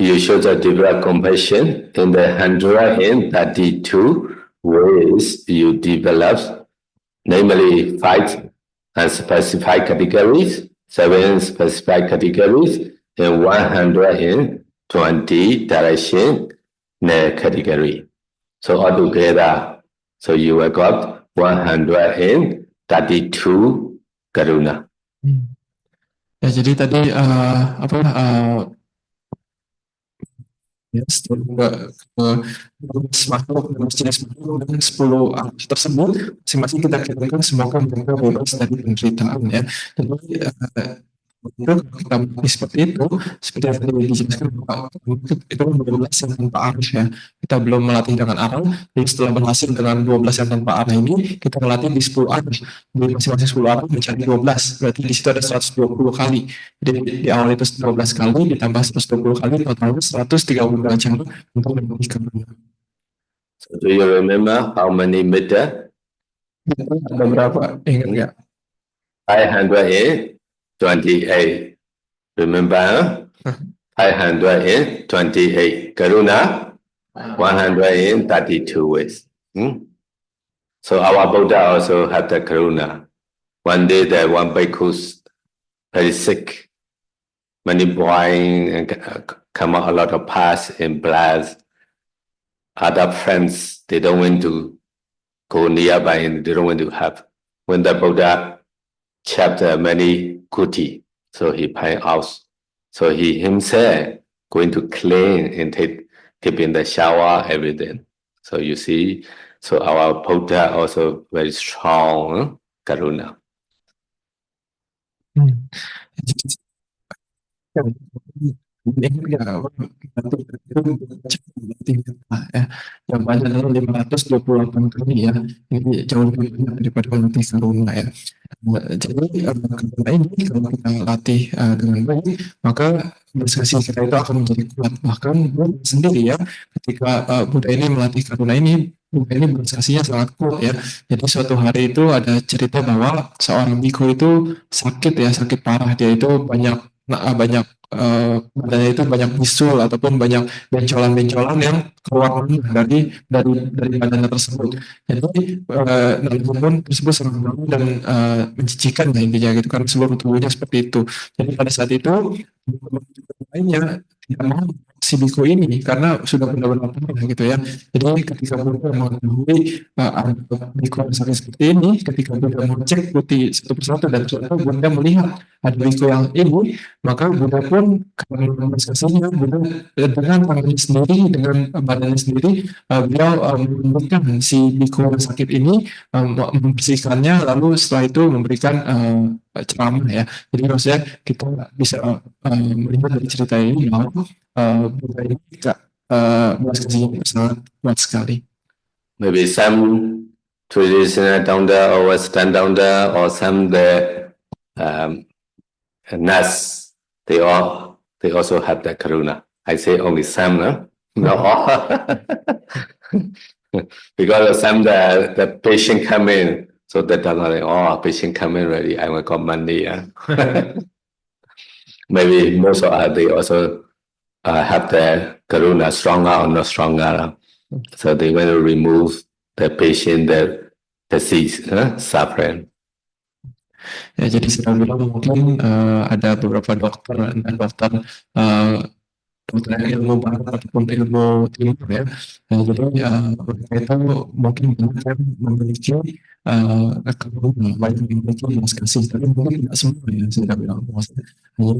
A: you show the develop compassion in the 132 ways you develop namely 5 specified categories, 7 specified categories, and 120 direction category. So altogether, so you have got 132 karuna.
B: Ya, jadi tadi ya, setelah ke 12 makhluk, 12 jenis makhluk dan 10 arti tersebut, masing-masing kita katakan semoga mereka bebas dari penderitaan ya. Jadi itu kita mati seperti itu, seperti yang tadi dijelaskan bahwa itu 12 yang tanpa arah ya. Kita belum melatih dengan arah, jadi setelah berhasil dengan 12 yang tanpa arah ini, kita melatih di 10 arah. Di masing-masing 10 arah menjadi 12, berarti di situ ada 120 kali. Jadi di awal itu 12 kali, ditambah 120 kali, totalnya 132 jam untuk memulihkan.
A: So do you remember how many meter?
B: Ada berapa? Ingat nggak?
A: 528. Remember? 528. Karuna, 132 ways. So our Buddha also had the karuna. One day the one bhikkhu very sick, many boiling and come out a lot of pus and blood. Other friends, they don't want to go nearby and they don't want to help. When the Buddha checked many kuti, so he find out. So he himself going to clean and keep in the shower, everything. So you see, so our Buddha also very strong karuna.
B: Yang banyak adalah 528 kali ya. Ini jauh lebih banyak daripada melatih karuna ya. Jadi karuna ini kalau kita latih dengan baik, maka prestasi kita itu akan menjadi kuat. Bahkan Buddha sendiri ya, ketika Buddha ini melatih karuna ini, Buddha ini prestasinya sangat kuat ya. Jadi suatu hari itu ada cerita bahwa seorang biku itu sakit ya, sakit parah. Dia itu banyak badannya itu banyak bisul ataupun banyak bencolan-bencolan yang keluar dari badannya tersebut. Jadi pun tersebut sangat malu dan menjijikan lah intinya gitu karena seluruh tubuhnya seperti itu. Jadi pada saat itu lainnya tidak mau si biku ini karena sudah benar-benar parah gitu ya. Jadi ketika Buddha mengetahui ada biku yang sakit seperti ini, ketika Buddha mengecek putih satu persatu dan ternyata Buddha melihat ada biku yang ini, maka Buddha pun karena prestasinya Buddha dengan tangannya sendiri, dengan badannya sendiri, beliau menyembuhkan si biku yang sakit ini, membersihkannya, lalu setelah itu memberikan ceramah ya. Jadi maksudnya kita bisa melihat dari cerita ini bahwa Buddha ini belas kasihan sangat kuat sekali.
A: Maybe some traditional down there or Western down there or some the nuts, they also have that karuna. I say only some, no? Not all. Because some the patient come in, so that they're like, oh, patient come in already, I will got money. Maybe most of they also have the karuna stronger or not stronger. So they want to remove the patient the disease, suffering.
B: Ya, jadi saya bilang mungkin ada beberapa dokter dan dokter ilmu barat ataupun ilmu timur ya. Jadi mereka itu mungkin banyak yang memiliki banyak yang memiliki belas kasih, tapi mungkin tidak semua ya saya bilang hanya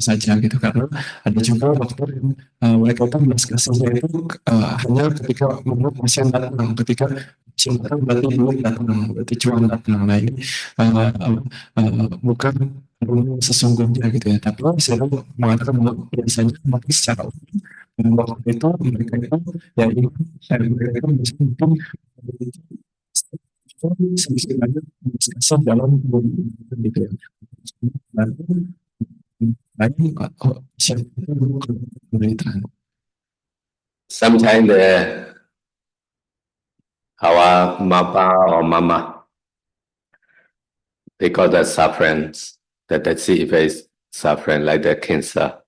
B: saja gitu karena ada juga dokter yang mereka itu belas kasihnya itu hanya ketika menurut pasien datang, ketika pasien datang berarti duit datang, berarti cuan datang. Nah ini bukan sesungguhnya gitu ya, tapi saya mengatakan bahwa biasanya mungkin secara umum waktu itu mereka itu ya ini mereka itu bisa mungkin sedikit banyak diskussi dalam gitu ya. Lain siapa itu pemerintahan.
A: Sometimes our papa or mama, they got the sufferings, that see very suffering like the cancer.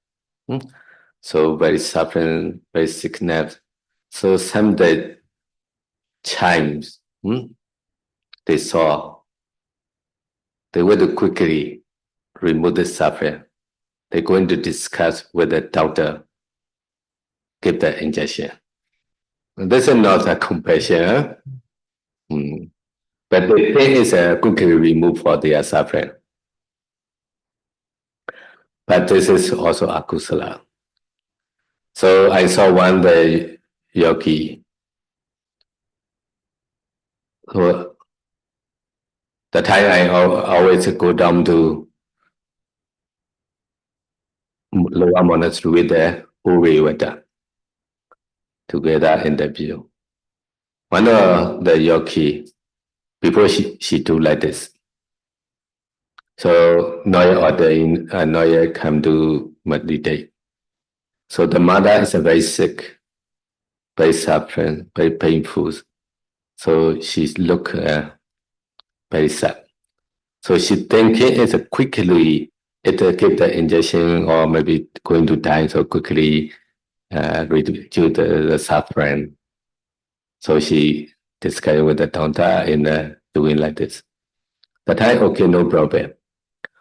A: So very suffering, very sickness. So some the chimes, they saw, they want to quickly remove the suffering. They're going to discuss with the doctor, give the injection. This is not a compassion, huh? But the pain is quickly removed for their suffering. But this is also akusala. So I saw one the yogi who the time I always go down to lower monastery with the Uriwata together interview. One of the yogi, before she do like this. So Noya ordained, Noya come to meditate. So the mother is very sick, very suffering, very painful. So she look very sad. So she thinking it's quickly it give the injection or maybe going to die so quickly reduce the suffering. So she discussed with the doctor in doing like this. The time okay, no problem.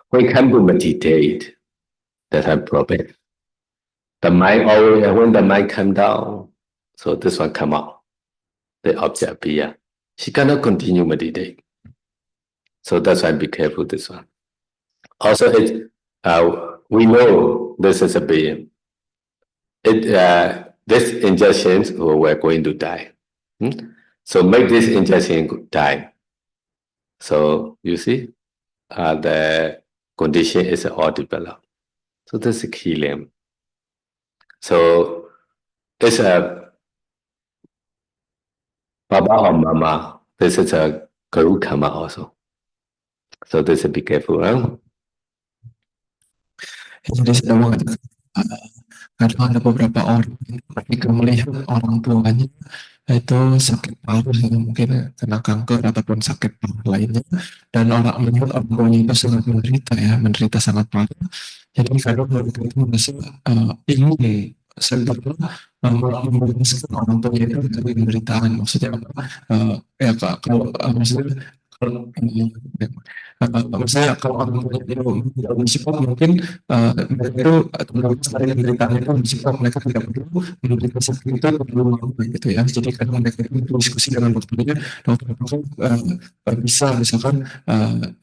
A: When come to meditate, that's a problem. The mind always when the mind come down, so this one come out, the object appear. She cannot continue meditate. So that's why be careful this one. Also, we know this is a being. This injections we're going to die. So make this injection die. So you see, the condition is all developed. So this is healing. So it's a Baba or Mama. This is a Guru Karma also. So this is be careful.
B: Jadi saya mengatakan kadang ada beberapa orang ketika melihat orang tuanya itu sakit parah, mungkin kena kanker ataupun sakit parah lainnya, dan orang melihat orang tuanya itu sangat menderita sangat parah. Jadi kadang mereka itu merasa ingin segera membebaskan orang tuanya itu dari penderitaan. Maksudnya apa? Ya kalau maksudnya misalnya kalau orang tuanya itu lebih cepat, mungkin mereka itu terbebas dari penderitaan itu lebih cepat, mereka tidak perlu menderita sakit itu terlalu lama gitu ya. Jadi kadang mereka itu berdiskusi dengan dokternya, dokter bisa misalkan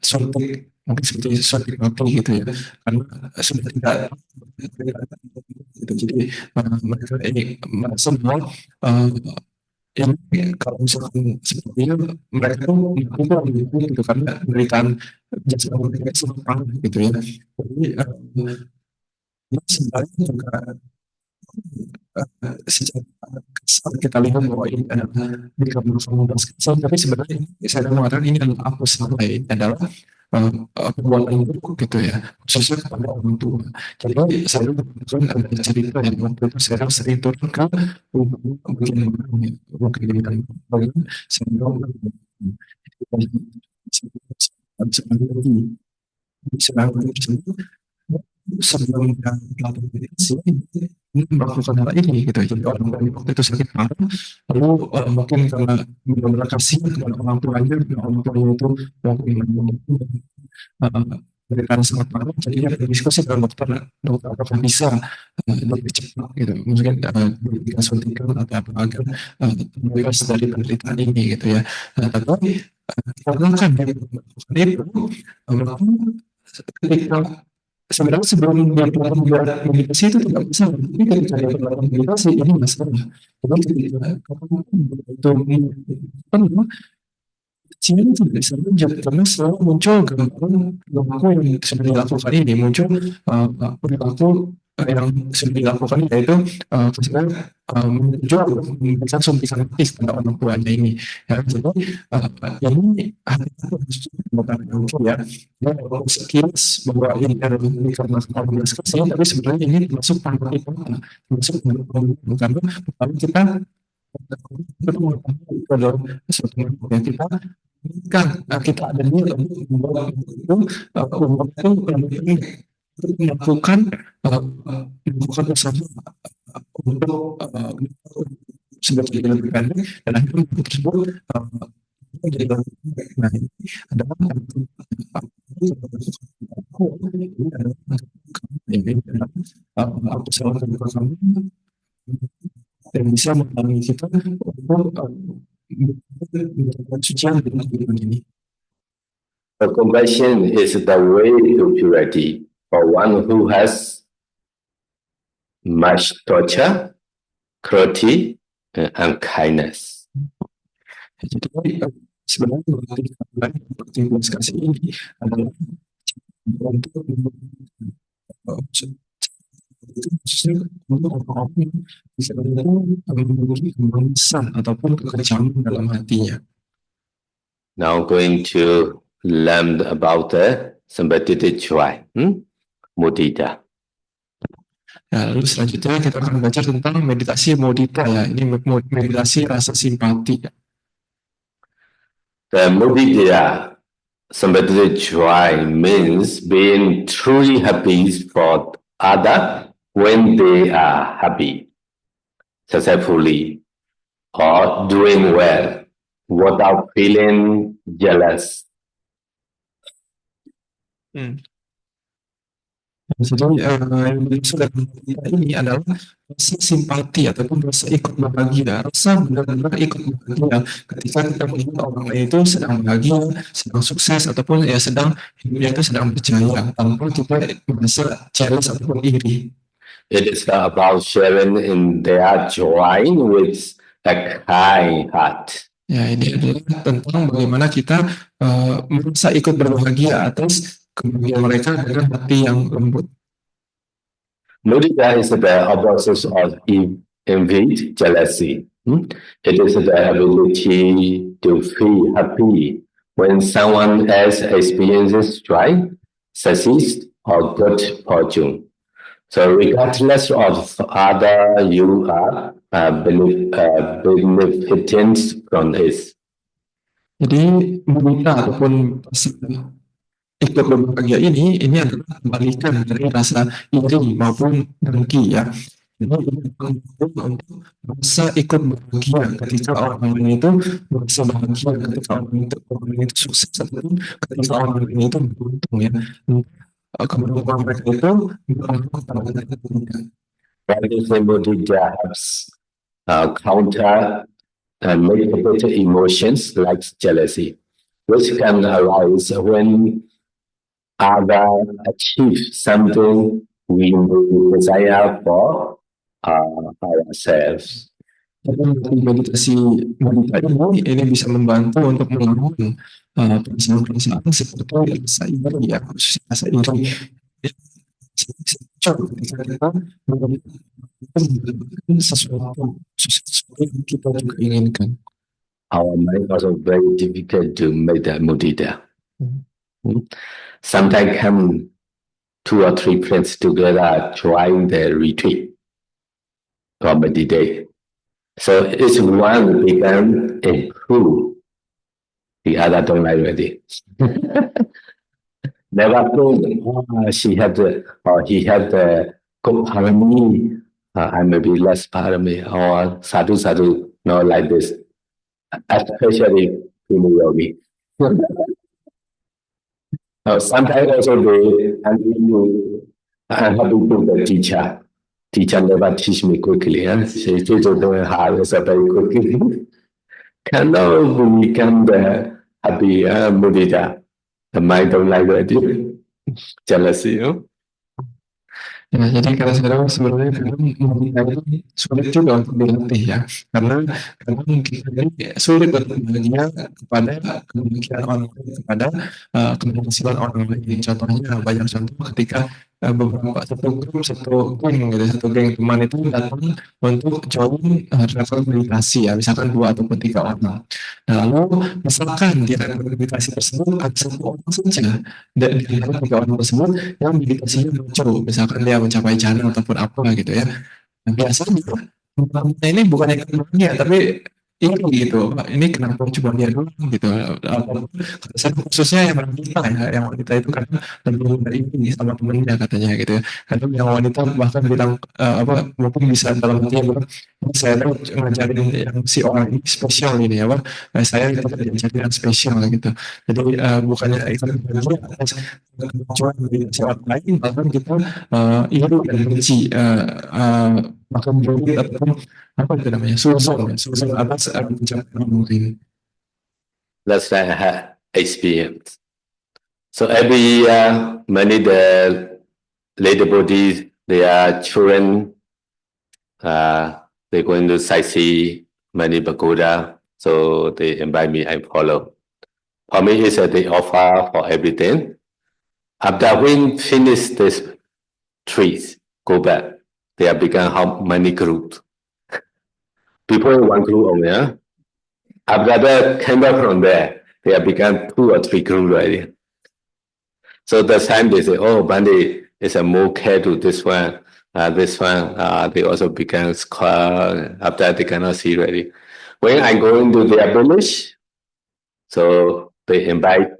B: suntik, mungkin seperti suntik kaki gitu ya, karena sudah tidak gitu. Jadi mereka ini merasa bahwa ini kalau misalkan sepertinya mereka tuh lebih gitu karena penderitaan jasmani mereka sangat parah gitu ya. Jadi ini sebenarnya juga secara kasar kita lihat bahwa ini adalah dikaburkan kasar, tapi sebenarnya ini saya mengatakan ini adalah aku salah, ini adalah perbuatan buruk gitu ya, khususnya kepada orang tua. Jadi saya mengatakan ada cerita yang waktu itu saya sering turun ke bagian bagaimana saya sebelum melakukan meditasi ini melakukan hal ini gitu. Jadi orang tua waktu itu sakit parah, lalu mungkin karena benar-benar kasihan kepada orang tuanya, orang tuanya itu mungkin berikan sangat parah, jadi dia berdiskusi dengan dokter apakah bisa lebih cepat gitu, mungkin diberikan suntikan atau apa agar terbebas dari penderitaan ini gitu ya. Tapi karena kan dia melakukan itu, ketika sebenarnya sebelum dia melakukan meditasi itu tidak bisa, tapi ketika dia melakukan meditasi ini masalah. Jadi ketika itu apa namanya, sini tidak bisa menjadi karena selalu muncul gambaran perilaku yang sudah dilakukan ini, muncul perilaku yang sudah dilakukan, yaitu misalnya muncul memberikan suntikan aktif pada orang tuanya ini. Ya, jadi ini hal itu harus muncul ya. Walaupun sekilas bahwa ini adalah dikarenakan orang belas kasihan, tapi sebenarnya ini masuk tanpa kita, masuk karena pertama kita adalah sesuatu yang kita kan kita ada niat untuk membuat itu melakukan usaha untuk sebagai lebih pendek, dan akhirnya tersebut jadi nah ini adalah ini adalah aku salah satu kamu yang bisa membantu kita untuk sucian dengan kehidupan ini.
A: The compassion is the way to purity for one who has much torture, cruelty, and unkindness.
B: Jadi sebenarnya seperti belas kasih ini adalah untuk khususnya untuk orang-orang yang sebenarnya memiliki kemanusiaan ataupun kekejaman dalam hatinya.
A: Now going to learn about the sympathetic joy, mudita.
B: Ya, lalu selanjutnya kita akan belajar tentang meditasi mudita ya. Ini meditasi rasa simpati. Ya.
A: The mudita, sympathetic joy, means being truly happy for others when they are happy, successfully, or doing well, without feeling jealous.
B: Jadi yang dimaksud dari mudita ini adalah rasa simpati ataupun rasa ikut bahagia, rasa benar-benar ikut bahagia ketika kita melihat orang lain itu sedang bahagia, sedang sukses ataupun ya sedang hidupnya itu sedang berjaya tanpa kita merasa jealous ataupun iri.
A: It is about sharing in their joy with a kind heart.
B: Ya, ini adalah tentang bagaimana kita merasa ikut berbahagia atas kebahagiaan mereka dengan hati yang lembut.
A: Mudita is the opposite of envy, jealousy. It is the ability to feel happy when someone else experiences joy, success, or good fortune. So regardless of other, you are benefiting from it.
B: Jadi mudita ataupun ikut berbahagia ini adalah kebalikan dari rasa iri maupun dengki ya. Jadi untuk merasa ikut berbahagia ketika orang lain itu merasa bahagia, ketika orang lain itu sukses ataupun ketika orang lain itu beruntung ya. Keberuntungan mereka itu berpengaruh kepada kita juga.
A: Practicing mudita helps counter negative emotions like jealousy, which can arise when others achieve something we desire for ourselves.
B: Jadi meditasi mudita ini bisa membantu untuk melawan perasaan-perasaan seperti rasa iri ya, khususnya rasa iri. Ketika kita mendapatkan sesuatu yang kita juga inginkan.
A: Our mind also very difficult to make that mudita. Sometimes come 2 or 3 friends together trying the retreat or meditate. So each one become improve. The other don't like it. Never think she had the or he had the good parami. I may be less parami or sadhu sadhu. No, like this. Especially in yogi. Sometimes also they and you have to do the teacher. Teacher never teach me quickly. She teaches me hard very quickly. Cannot become the happy mudita. The mind don't like that. Jealousy,
B: Ya, jadi kata saya sebenarnya kadang mudita ini sulit juga untuk dilatih ya, karena kadang kita ini sulit untuk bahagia kepada kebahagiaan orang lain, kepada keberhasilan orang lain. Contohnya banyak contoh ketika beberapa satu geng teman itu datang untuk join travel meditasi ya, misalkan 2 ataupun 3 orang. Nah, lalu misalkan di meditasi tersebut ada 1 orang saja dari antara 3 orang tersebut yang meditasinya muncul, misalkan dia mencapai jana ataupun apa gitu ya. Nah, biasanya ini bukan yang bahagia, tapi ini gitu, Pak, ini kenapa cuma dia doang gitu. Saya khususnya yang wanita ya, yang wanita itu kan lebih muda ini sama temennya katanya gitu ya. Kadang yang wanita bahkan bilang apa mungkin bisa dalam hati bilang, "Ini saya tuh ngajarin yang si orang ini spesial ini apa, saya itu jadi yang spesial gitu." Jadi bukannya itu bahagia, cuma si orang lain bahkan kita iri dan benci bahkan julid ataupun apa itu namanya suzon, suzon atas pencapaian mungkin.
A: That's I had experience. So every year, many the lady bodies, their children, they're going to sightsee many pagoda. So they invite me, I follow. For me, it's a they offer for everything. After we finish this trees, go back. They have become how many groups? People one group only, huh? After that, came back from there, they have become 2 or 3 groups already. So the time they say, oh, Bandi is a more care to this one, they also become square. After they cannot see already. When I go into their village, so they invite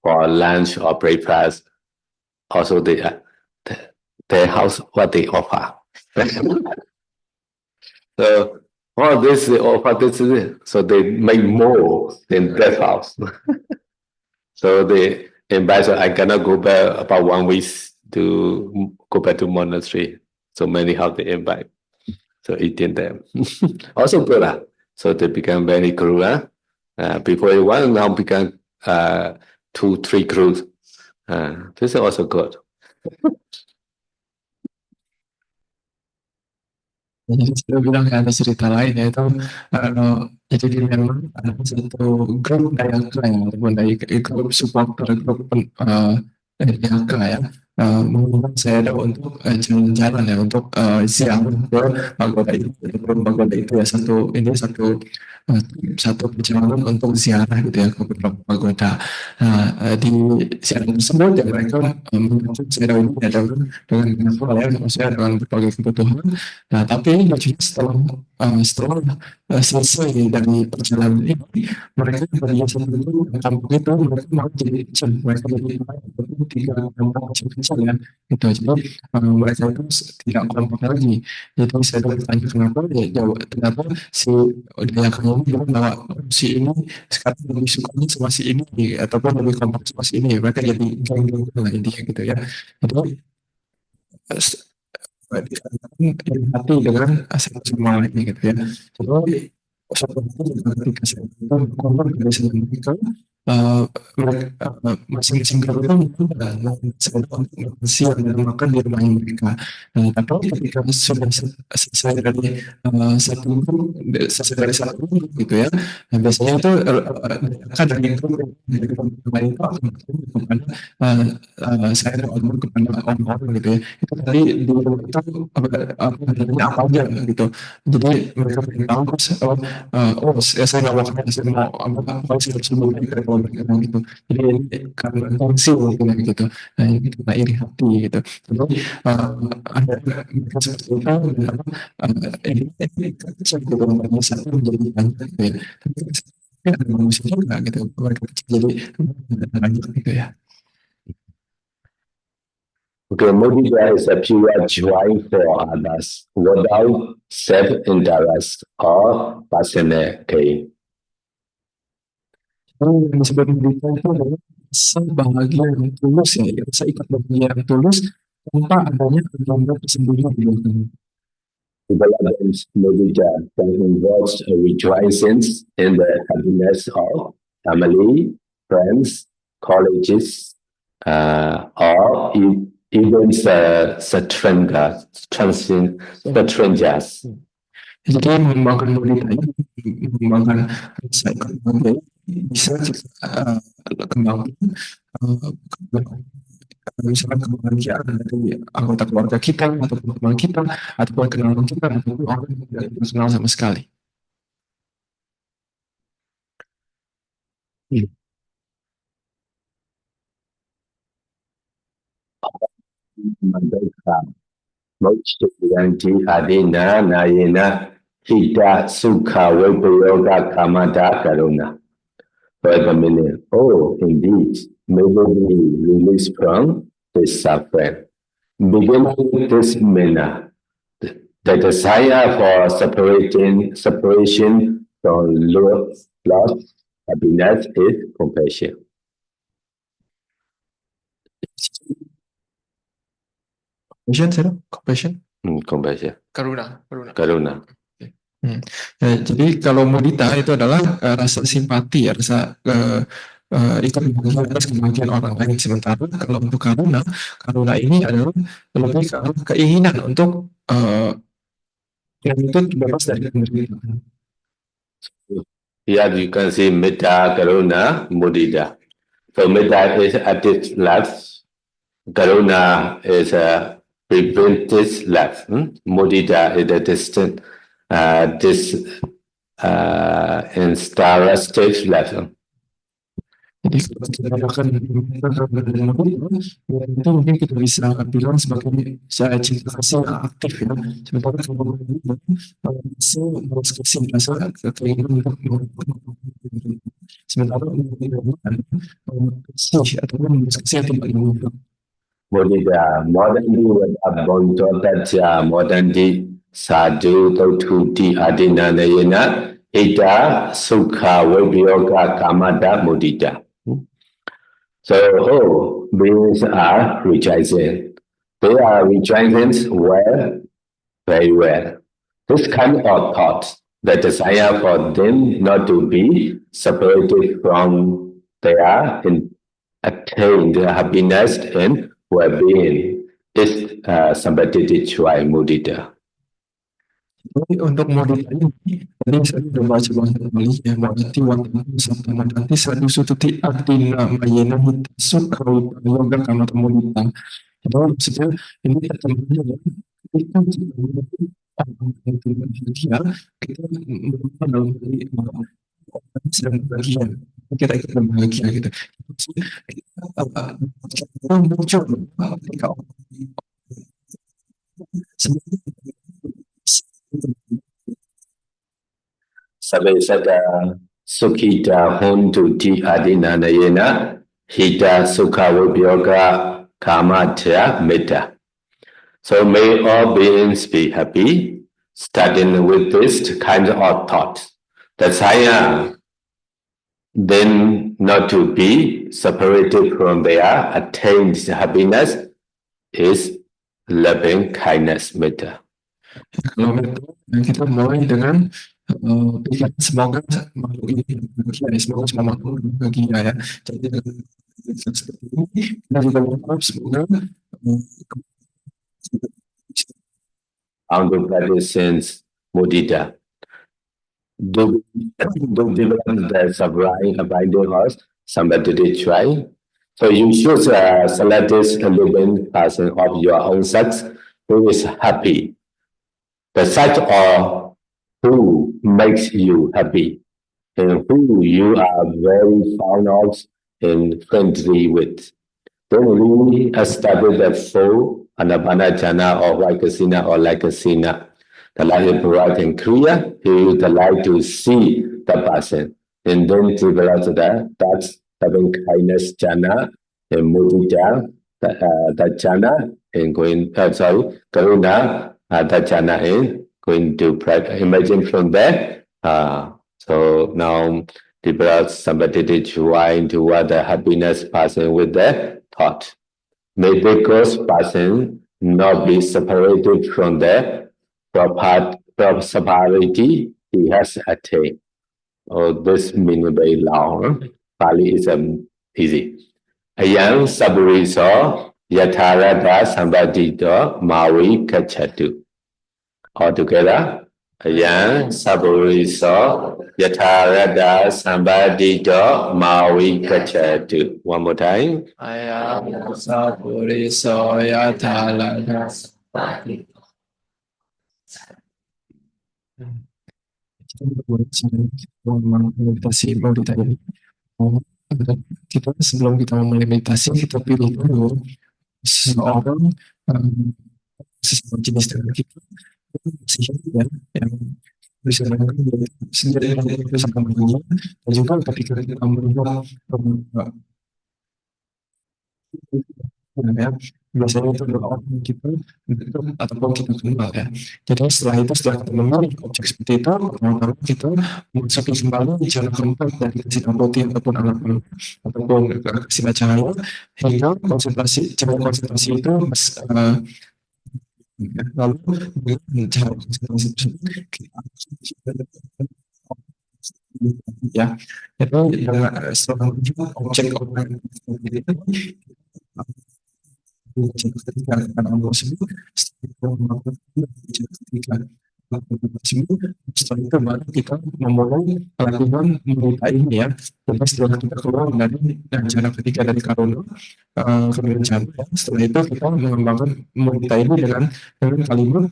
A: for lunch or breakfast. Also, their house what they offer. So, oh, this they offer this is it. So they make more than that house. So they invite. So I cannot go back about 1 week to go back to monastery. So many how they invite. So eating them. Also good. So they become very cruel. Before one now become 2, 3 cruise. This is also good.
B: Jadi saya bilang kayak ada cerita lain yaitu jadi di Myanmar ada satu grup Dayaka ya, ataupun dari grup supporter grup dari Dayaka ya, mengundang saya ada untuk jalan-jalan ya untuk ziarah ke pagoda itu, ataupun pagoda itu ya eh, satu perjalanan untuk ziarah gitu ya ke beberapa pagoda. Nah, di ziarah tersebut ya mereka mengatur saya ini ya dengan banyak hal ya, maksudnya dengan berbagai kebutuhan. Nah, tapi lucunya setelah selesai dari perjalanan ini, mereka berhiasan dulu kampung itu mereka mau jadi kecil, mereka jadi 3 kampung kecil-kecil ya, gitu. Jadi mereka itu tidak kompak lagi. Jadi saya bertanya kenapa, ya jawab ternyata si Daya ini bilang bahwa si ini sekarang lebih sukanya sama si ini ataupun lebih kompak sama si ini. Mereka jadi geng-geng lah intinya gitu ya. Jadi dikatakan iri hati dengan satu sama lain gitu ya. Jadi suatu waktu juga ketika saya berkorban dari segi mereka, mereka masing-masing grup itu minta saya untuk makan siang dan makan di rumah mereka. Tapi ketika sudah selesai dari satu grup, selesai dari satu grup gitu ya, biasanya itu akan dari grup dari grup lain itu akan bertanya kepada saya dan kepada orang-orang gitu ya, itu tadi di rumah itu apa aja gitu. Jadi mereka pengen tahu terus oh saya nggak mau kemana, saya mau apa kalau saya harus lebih dari kalau mereka bilang gitu. Jadi ini karena tensi mungkin ya gitu. Nah ini kita iri hati gitu. Jadi ada mereka seperti itu dan apa ini kecil gitu namanya satu menjadi banyak gitu ya. Tapi ada manusia juga gitu mereka kecil jadi lanjut gitu ya.
A: Okay, mudita is a pure joy for others without self-interest or personal gain.
B: Yang disebut mudita itu adalah rasa bahagia yang tulus ya, rasa ikat bahagia yang tulus tanpa adanya agenda tersembunyi di belakangnya.
A: Development mudita can involve rejoicing in the happiness of family, friends, colleges, or even strangers.
B: Jadi mengembangkan mudita ini, mengembangkan rasa ikat bahagia ini bisa kita kembangkan misalkan kebahagiaan dari anggota keluarga kita ataupun teman kita ataupun kenalan kita ataupun orang yang tidak kita kenal sama sekali.
A: Merdeka, Mocti Yanti Adina Nayena Hita Sukha Vipayoga Kamada Karuna. Wait a minute. Oh, indeed. May we be released from this suffering. Beginning with this manner, the desire for separation from loss, happiness is compassion.
B: Compassion.
A: Compassion.
B: Karuna.
A: Karuna.
B: Jadi kalau mudita itu adalah rasa simpati, rasa ikut bahagia atas kebahagiaan orang lain. Sementara kalau untuk karuna ini adalah lebih ke arah keinginan untuk yang itu bebas dari penderitaan.
A: Here you can see Metta, Karuna, Mudita. So Metta is at its left, Karuna is a preventive left, Mudita is a distant, instalastic left.
B: Jadi kalau kita katakan itu mungkin kita bisa bilang sebagai saya cinta kasih yang aktif ya. Sementara kalau rasa kasih rasa keinginan untuk sementara kasih ataupun kasih yang tidak diminta.
A: Mudita, modern di Bonto Tatya, modern di Sadu Taututi Adinanayana, Ita Sukha Vibhayoga Kamada Mudita. So, beings are rejoicing. They are rejoicing well, very well. This kind of thought, the desire for them not to be separated from their attained happiness and well-being is Sambhaditi Chwai Mudita.
B: Untuk mudita ini, tadi saya sudah baca bahasa Bali ya, Madati Wantati Sabta Madati Sadu Sututi Adina Mayena Hita Sukha Yoga Kamata Mudita. Jadi maksudnya ini terjemahnya ya, kita kita merupakan dalam diri sedang bahagia, kita ikut bahagia gitu. Kita muncul ketika
A: Sabesada Sukhita Hontu Ti Adinanayena Hita Sukha Vibhayoga Kamatya Metta. So may all beings be happy, starting with this kind of thought. Desire then not to be separated from their attained happiness is loving kindness metta.
B: Kalau kita mulai dengan pikiran semoga makhluk ini bahagia, semoga semua makhluk bahagia ya. Jadi seperti ini kita juga berharap semoga
A: on the practices mudita. Do develop the sublime abiding us, somebody did try. So you should select this living person of your own sex who is happy. The sex of who makes you happy and who you are very fond of and friendly with. Then we establish the full Anapana Jhana or Vaikasina or Lakasina. The light is bright and clear. You the light to see the person. And then develop that's having kindness jhana and mudita, that jhana and going, karuna, that jhana and going to imagine from there. So now develop somebody to try toward the happiness person with the thought. May the ghost person not be separated from the prosperity he has attained. This meaning very long. Pali is easy. Ayam saburiso yatarada sambadito mawi kachatu. All together. Ayam saburiso yatarada sambadito mawi kachatu. One more time.
B: Ayam saburiso yatarada sambadito. Meditasi mudita ini, kita sebelum kita memulai meditasi kita pilih dulu seseorang sesama jenis dengan kita yang bisa bayangkan diri sendiri bisa kembali dan juga ketika kita melihat ya biasanya itu adalah orang yang kita dekat ataupun kita kenal ya. Jadi setelah itu setelah kita memilih objek seperti itu, pertama-tama kita memasuki kembali jalan keempat dari sinar putih ataupun alat ataupun sinar cahaya hingga konsentrasi cahaya konsentrasi itu lalu dengan cahaya konsentrasi tersebut ya itu dengan setelah objek itu ketika akan tersebut setelah itu baru kita memulai pelatihan berita ini ya. Jadi setelah kita keluar dari zona ketiga dari Karuna kemudian ya. Setelah itu kita mengembangkan berita ini dengan kalimat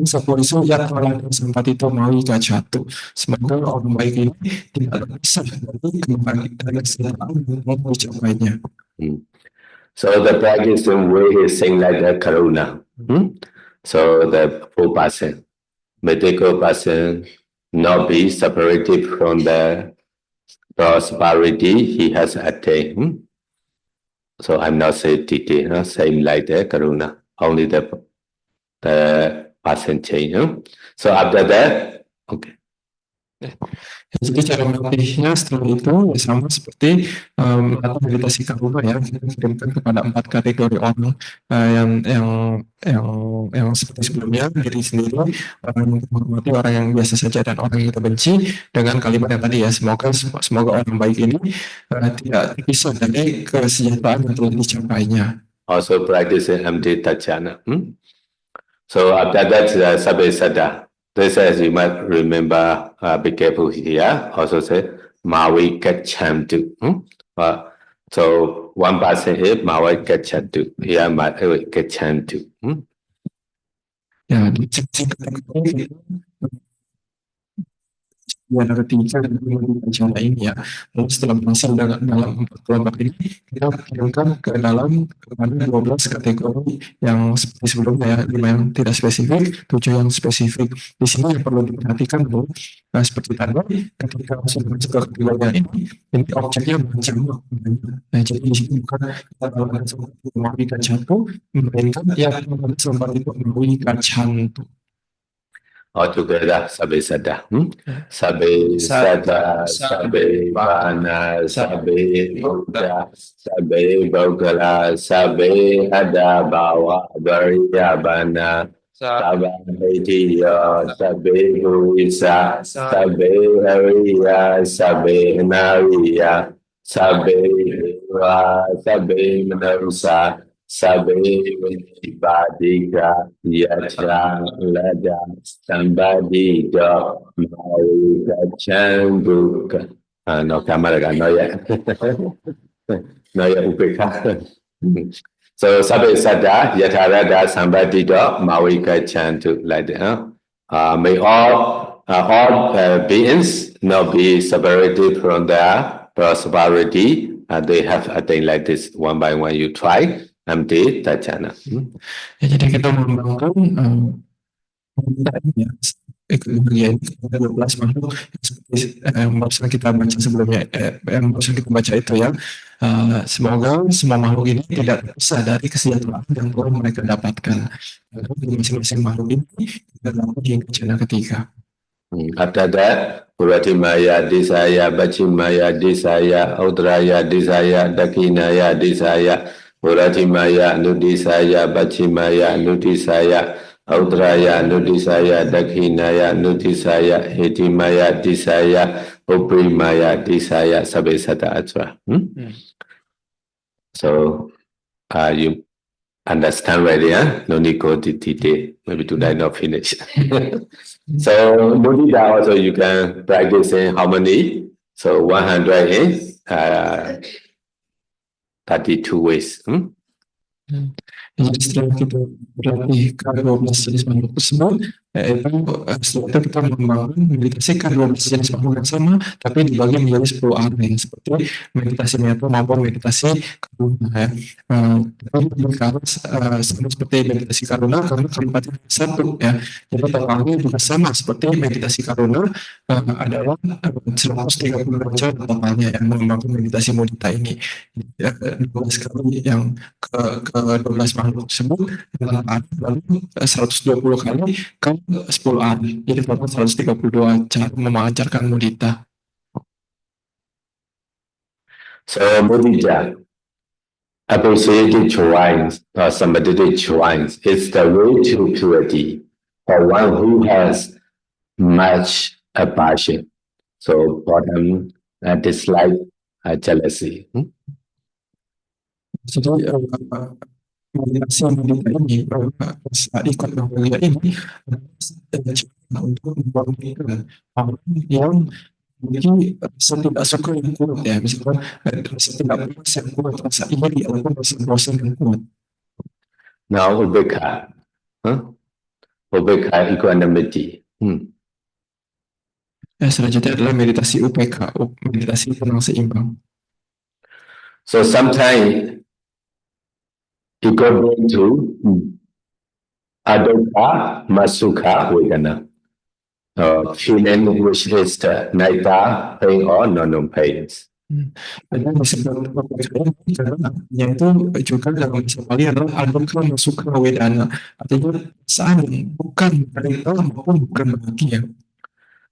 B: Saporiso ya telah sempat itu mau jatuh. Semoga orang baik ini tidak bisa dari kembali dari kesalahan yang mau dicapainya.
A: So the practicing way is saying like a karuna. So the full person, medical person, not be separated from the prosperity he has attained. So I'm not saying detail, saying like the karuna, only the person change. So after that, okay.
B: Jadi cara melatihnya setelah itu ya sama seperti melatih meditasi karuna ya, kita kirimkan kepada 4 kategori orang yang seperti sebelumnya, diri sendiri, orang yang kita hormati, orang yang biasa saja, dan orang yang kita benci, dengan kalimat yang tadi ya, semoga orang baik ini tidak terpisah dari kesejahteraan yang telah dicapainya.
A: Also practicing MD Tachana. So after that, Sabbe Sada. This as you might remember, be careful here. Also say Maui Kachantu. So one person is Maui Kachantu. Here Maui Kachantu.
B: Ya, yang ketiga dan rencana ini ya. Lalu setelah berhasil dalam 4 kelompok ini, kita kirimkan ke dalam kepada 12 kategori yang seperti sebelumnya ya, 5 yang tidak spesifik, 7 yang spesifik. Di sini yang perlu diperhatikan dulu, seperti tadi, ketika sudah masuk ke kategori ini objeknya berjumlah. Nah, jadi di sini bukan kita melakukan seperti memberikan cantu, melainkan ya sempat itu memberikan cantu.
A: All together, Sabbe Sada. Sabbe Sada, Sabbe Vana, Sabbe Buddha, Sabbe Bogala, Sabbe Ada Bawa, Bariya Bana, Sabbe Hetiya, Sabbe Buisa, Sabbe Hariya, Sabbe Nariya, Sabbe Deva, Sabbe Manusa, Sabbe Vadika Yatra Lada Sambadika Marika Chanduka. No camera, no yet. No yet Upeka. So Sabbe Sada Yatarada Sambadika Marika Chandu like that. May all beings not be separated from their prosperity. They have a thing like this one by one. You try. MD Tachana.
B: Ya, jadi kita mengembangkan ya, kemudian 12 makhluk yang barusan kita baca sebelumnya, yang barusan kita baca itu ya. Semoga semua makhluk ini tidak terpisah dari kesejahteraan yang telah mereka dapatkan. Di masing-masing makhluk ini kita dapat hingga jana ketiga.
A: After that, Puratimaya Disaya, Bachimaya Disaya, Audraya Disaya, Dakinaya Disaya, Puratimaya Nudisaya, Bachimaya Nudisaya, Audraya Nudisaya, Dakinaya Nudisaya, Hetimaya Disaya, Uprimaya Disaya, Sabbe Sada Atra. So, you understand already, huh? No need go to detail. Maybe today not finish. So, Mudita also you can practice in harmony. So, 100 is 32 ways.
B: Jadi setelah kita berlatih ke 12 jenis makhluk tersebut, Yaitu setelah itu kita mengembangkan meditasi 12 jenis makhluk yang sama, tapi dibagi menjadi 10 area, seperti meditasi metta maupun meditasi karuna ya. Tapi lebih ke arah sama seperti meditasi karuna karena kalimatnya satu ya. Jadi totalnya juga sama seperti meditasi karuna adalah 132 cara totalnya yang mengembangkan meditasi mudita ini. 12 kali yang ke 12 makhluk tersebut lalu 120 kali kan 10 hari. Jadi total 132 cara memancarkan mudita.
A: So mudita, appreciated shrines or sympathetic shrines, is the way to purity for one who has much passion. So bottom dislike jealousy.
B: Jadi meditasi mudita ini saat ikut bahagia ini cara untuk membangunkan orang yang memiliki rasa tidak suka yang kuat ya, misalkan rasa tidak puas yang kuat, rasa iri ataupun rasa bosan yang kuat.
A: Now ubeka, ubeka equanimity.
B: Selanjutnya adalah meditasi UPK, meditasi tenang seimbang.
A: So sometimes you go into adokha masuka vedana, feeling which is the neither pain or non-pains.
B: Dan disebut UPK karena yaitu juga dalam bahasa Bali adalah adokha masuka wedana, artinya perasaan yang bukan derita maupun bukan bahagia.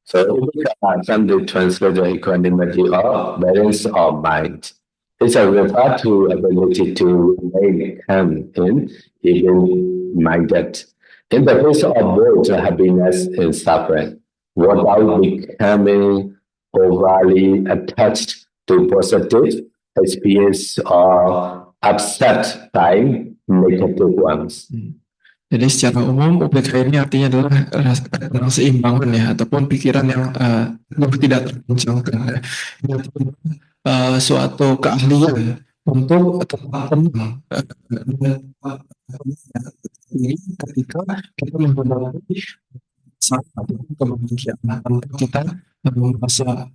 A: So ubeka sometimes translated equanimity or balance of mind. It's a refer to ability to remain calm in even-minded in the face of both happiness and suffering, without becoming overly attached to positive experience or upset by negative ones.
B: Jadi secara umum UPK ini artinya adalah keseimbangan ya, ataupun pikiran yang tidak tergoncangkan ya. Ini artinya suatu keahlian untuk tetap tenang ini ketika kita menghadapi saat kebahagiaan tanpa kita merasa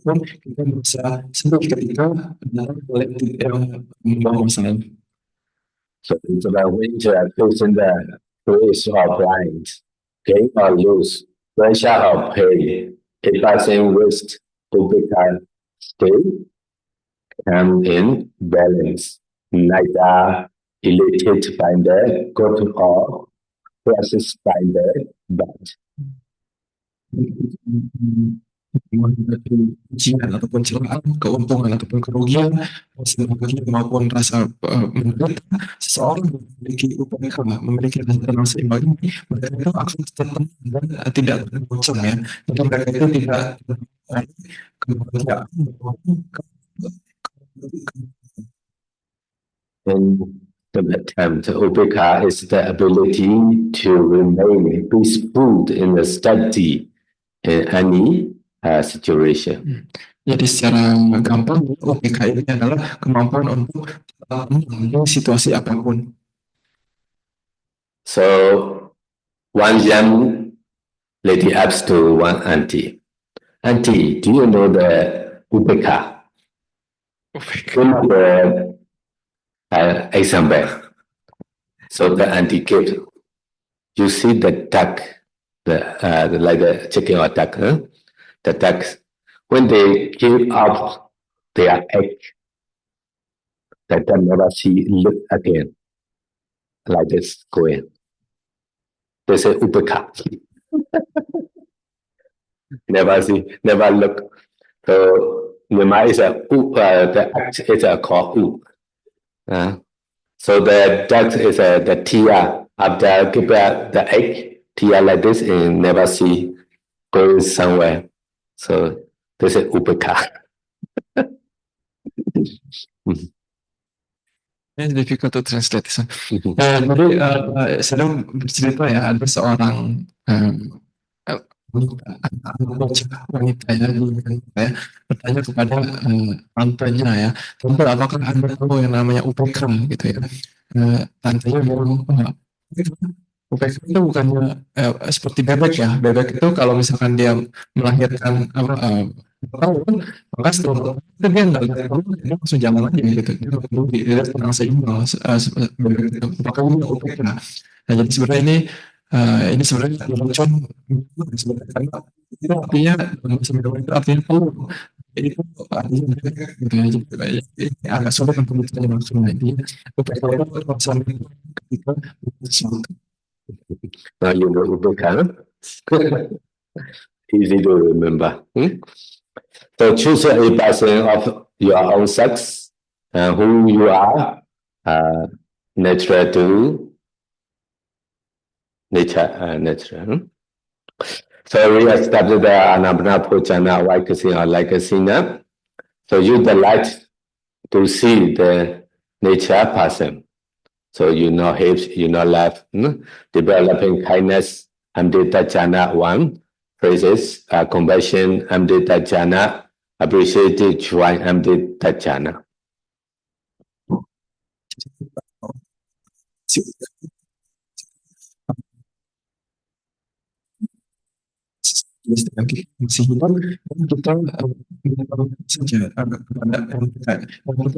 B: pun kita merasa sedih ketika dalam kolektif yang membawa masalah.
A: So it's about winter facing the face of blind, gain or lose, pressure or pain. A person wished to become stay and in balance, neither elated by the good or processed by the bad.
B: Menghadapi ujian ataupun celaan, keuntungan ataupun kerugian, rasa bahagia maupun rasa menderita, seseorang memiliki UPK, memiliki rasa tenang seimbang ini, mereka itu akan tetap tenang dan tidak tergoncang ya. Jadi mereka itu tidak kebahagiaan maupun
A: In the attempt, upeka is the ability to remain peaceful in a steady in any situation.
B: Jadi secara gampang UPK ini adalah kemampuan untuk tenang di situasi apapun.
A: So one young lady asks to one auntie, "Auntie, do you know the upeka?" Give the example. So the auntie gives. You see the duck, like a chicken or duck, huh? The ducks, when they give up their egg, they can never see look again. Like this going. They say upeka. Never see, never look. So Myanmar is the act is called u. So the duck is the tia. After give back the egg, tia like this and never see going somewhere. So this is upeka.
B: It's difficult to translate. Jadi saya bercerita ya, ada seorang wanita ya, bertanya kepada tantenya ya, tante apakah anda tahu yang namanya UPK gitu ya. Tantenya bilang UPK itu bukannya seperti bebek ya. Bebek itu kalau misalkan dia melahirkan tahun, maka setelah itu dia nggak lihat tahun, dia langsung jalan aja gitu. Dia nggak peduli, dia tenang seimbang bebek itu. Maka ini UPK. Nah, jadi sebenarnya ini sebenarnya lelucon sebenarnya karena itu artinya dalam bahasa Minang itu artinya telur. Itu artinya bebek gitu ya. Jadi ini agak sulit untuk diterjemahkan. Nah, intinya UPK itu masalah ketika sesuatu.
A: Now you know Ubeka. Easy to remember. So choose a person of your own sex, who you are, natural to nature. So we have started the Anabna Pochana Vaikasina or Laikasina. So use the light to see the nature person. So you know hips, you know left, developing kindness, Amrita Jhana 1, phrases, compassion, Amrita Jhana, appreciative joy, Amrita Jhana.
B: Lagi masih hidup dan kita melakukan saja kepada mereka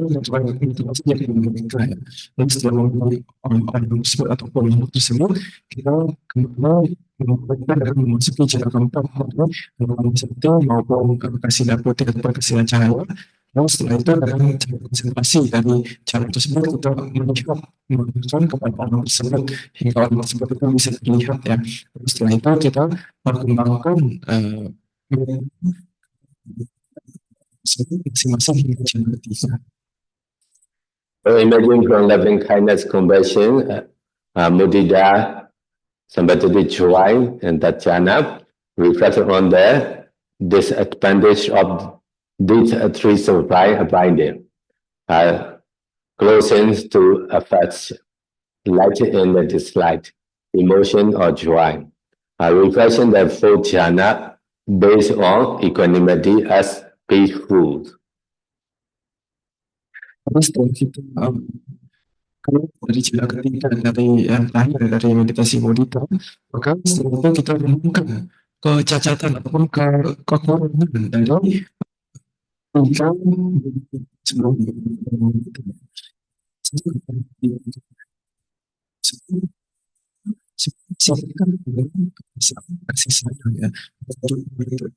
B: yang coba itu saja kepada mereka ya. Dan setelah mengenai orang tersebut ataupun makhluk tersebut, kita kembali kita dapat memasuki cara keempat dalam itu maupun kasihan putih atau kasihan cahaya. Lalu setelah itu dalam cara konsentrasi dari cara tersebut kita melihat menunjukkan kepada orang tersebut hingga orang tersebut itu bisa dilihat ya. Lalu setelah itu kita perkembangkan masing-masing hingga cara ketiga.
A: So imagine from loving kindness, compassion, mudita, sympathetic joy, and that jhana, reflect on the disadvantage of these three supply abiding, closing to affect light and dislike, emotion or joy. Reflection the full jhana based on equanimity as peaceful.
B: Terus setelah kita kalau dari cara ketiga dari yang terakhir dari meditasi mudita, maka setelah itu kita renungkan kecacatan ataupun kekurangan dari tiga sebelumnya. Kasih sayang ya. Mereka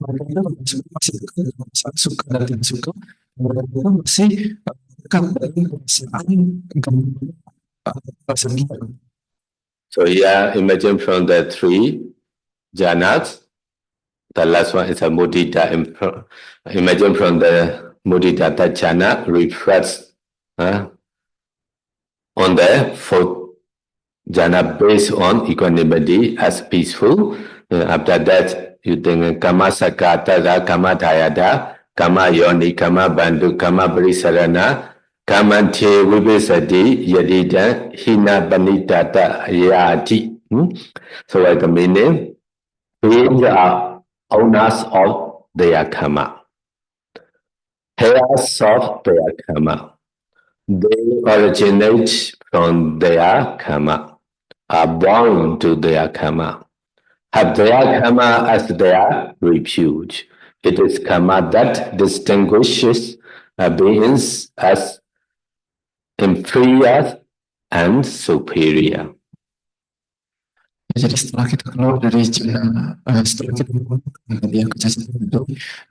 B: suka dan tidak suka, mereka masih dekat dengan perasaan
A: So here, imagine from the three jhanas, the last one is a mudita. Imagine from the mudita jhana reflects on the fourth jhana based on equanimity as peaceful. After that, you think kama sakata, kama dayada, kama yoni, kama bandhu, kama parisarana, kama te vibhisati, yadida, hina banitata yati. So like the meaning, being the owners of their karma, heirs of their karma. They originate from their karma, are born to their karma, have their karma as their refuge. It is karma that distinguishes beings as inferior and superior.
B: Jadi setelah kita keluar dari jana, setelah kita menggunakan tadi yang kecacatan itu,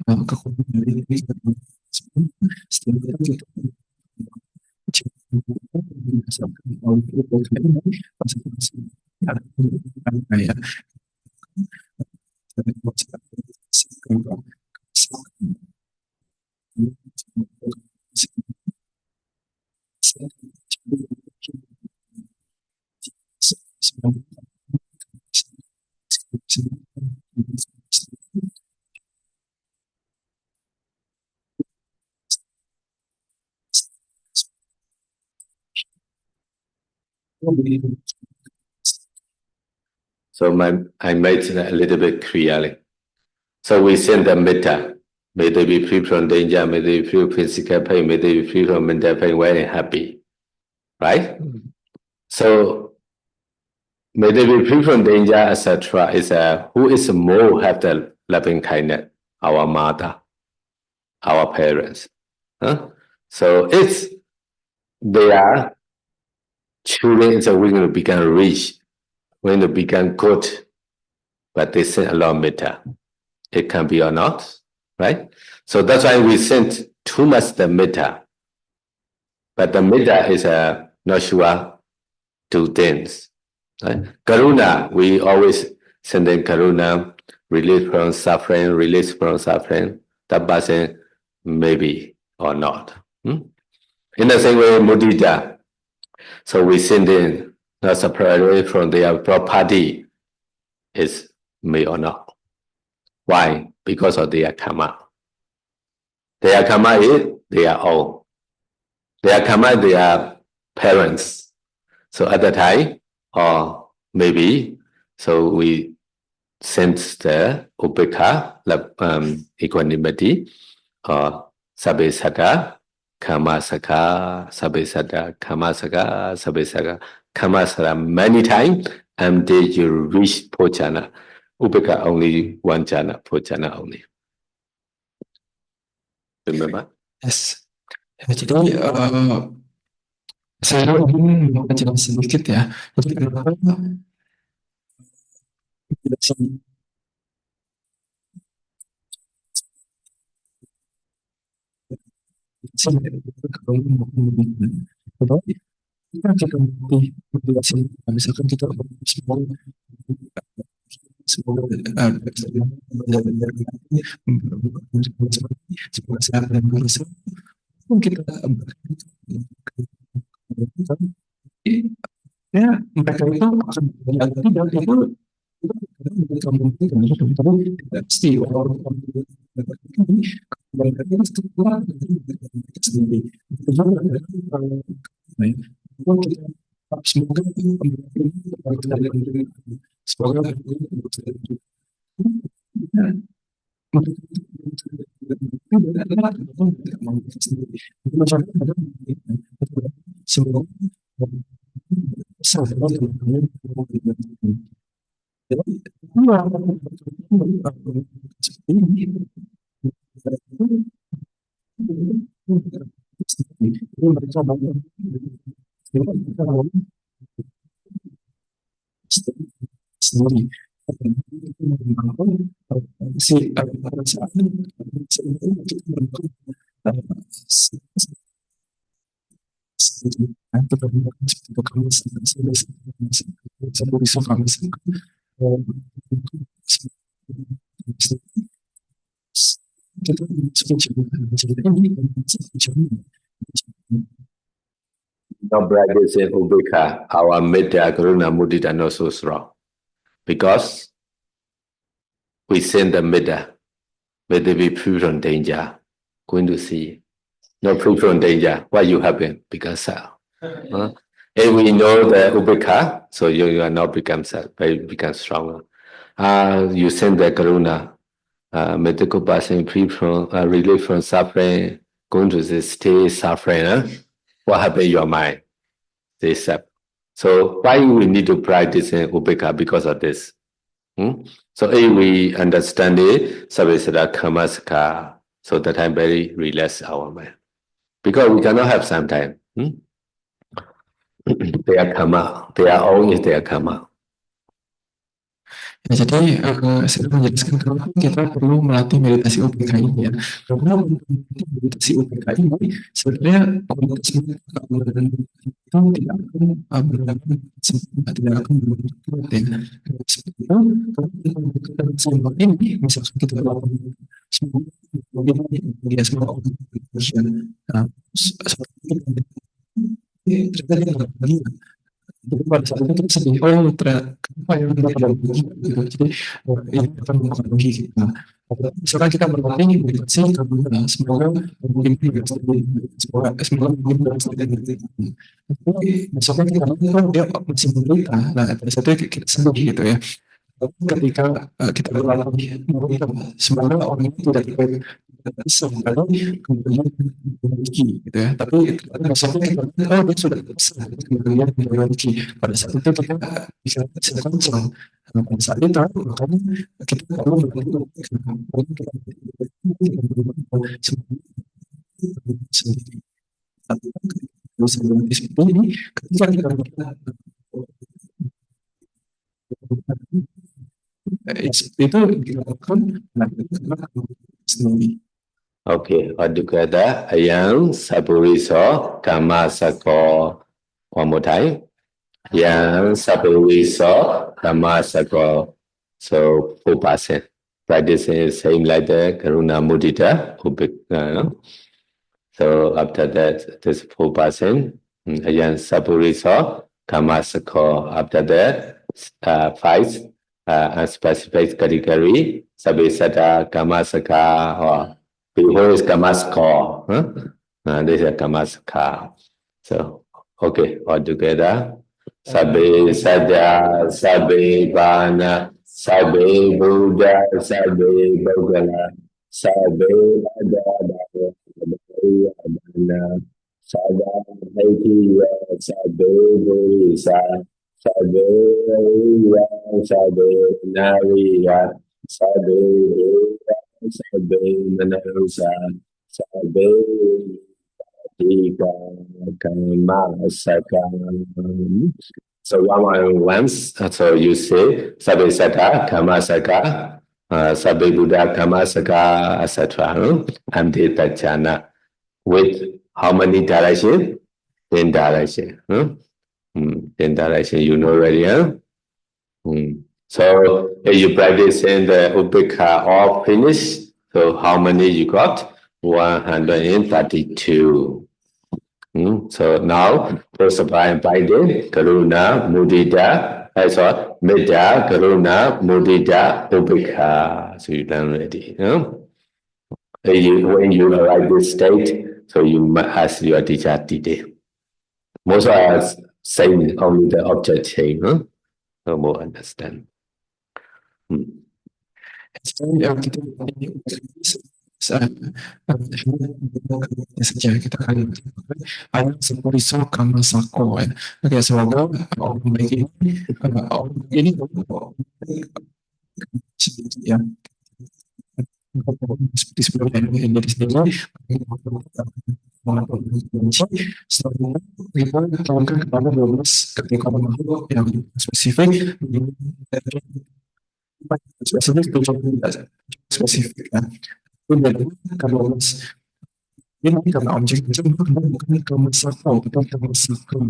B: kekuatan dari setelah kita
A: So I made it a little bit clearly. So we send the metta. May they be free from danger, may they be free from physical pain, may they be free from mental pain, well and happy. Right? So may they be free from danger, etc. Is who is more have the loving kindness? Our mother, our parents. Huh? So it's their children is going to become rich, going to become good, but they send a lot of metta. It can be or not, right? So that's why we send too much the metta. But the metta is not sure to things. Right? Karuna, we always send in karuna, release from suffering, release from suffering. That person maybe or not. In the same way, mudita. So we send in not separately from their property is may or not. Why? Because of their karma. Their karma is their own. Their karma, their parents. So at the time, or maybe, so we sense the upekha, equanimity, or sabesaka, karma saka, sabesaka, karma saka, sabesaka, karma saka many times until you reach Pojana. Upekha only one jhana, Pojana only. Remember?
B: Yes. Jadi saya ingin menjelaskan sedikit ya. Jadi kenapa misalkan kita semoga sehat dan berusaha kita ya mereka itu akan tidak itu tidak pasti semoga sendiri si
A: No practice in Ubeka, our metta, karuna, mudita not so strong. Because we send the metta, may they be free from danger. Going to see. Not free from danger. What you happen? Because if we know the Ubeka, so you are not become stronger. You send the karuna, medical person free from relief from suffering, going to the stay suffering. What happened in your mind? They said. So why we need to practice in Ubeka because of this? So if we understand it, Sabesada Kamasaka, so that time very relax our mind. Because we cannot have some time. Their karma, their own is their karma.
B: Ya, jadi saya menjelaskan kenapa kita perlu melatih meditasi UPK ini ya. Karena meditasi UPK ini sebenarnya komunitas itu tidak akan tidak akan berbentuk ya. Seperti itu, kalau kita membutuhkan seimbang ini, misalkan kita melakukan semua dia semua seperti itu terjadi lagi. Jadi pada saat itu kita sedih, kenapa yang kita pada begini gitu. Jadi ini akan mempengaruhi kita. Misalkan kita berlatih meditasi, semoga mungkin juga semoga mungkin juga misalkan kita kalau dia masih menderita, nah pada saat itu kita sembuh gitu ya. Ketika kita berlatih, semoga orang itu tidak seringkali kemudian memiliki gitu ya. Tapi biasanya kita oh dia sudah besar kemudian memiliki. Pada saat itu kita bisa kencang. Pada saat itu makanya kita perlu sendiri. Tapi bisa berhenti seperti ini ketika kita itu dilakukan sendiri.
A: Okay, all together. Ayang Sapuriso Kamasako. One more time. Yang Sapuriso Kamasako. So 4%. Practicing same like the Karuna Mudita. So after that, this 4%. Ayang Sapuriso Kamasako. After that, 5. Unspecified category. Sabisata Kamasaka or before is Kamaskar. This is Kamaskar. So, okay, all together. Sabe Sadya, Sabe Bana, Sabe Buddha, Sabe Bogala, Sabe Adana, Sabe Haikiya, Sabe Burisa, Sabe Riya, Sabe Nariya, Sabe Sabe Manarusa, Sabe Tika Kamasaka. So one once, so you say Sabe Sata Kamasaka, Sabe Buddha Kamasaka, etc. And the Tachana with how many direction? 10 direction. 10 direction, you know already, huh? So if you practice in the Upeka all finished, so how many you got? 132. So now, first by invited, Karuna, Mudita, Metta, Karuna, Mudita, Upeka. So you done already. When you arrive this state, so you must ask your teacher detail. Most of us saying only the object change, no more understand.
B: Saja kita akan ayat Sapuriso Kamasako ya. Oke, semoga orang baik ini ya seperti sebelumnya dari sendiri setelah kita turunkan kepada 12 ketika makhluk yang spesifik spesifik kan karena ini karena objek itu bukan kemasakau tapi kemasakau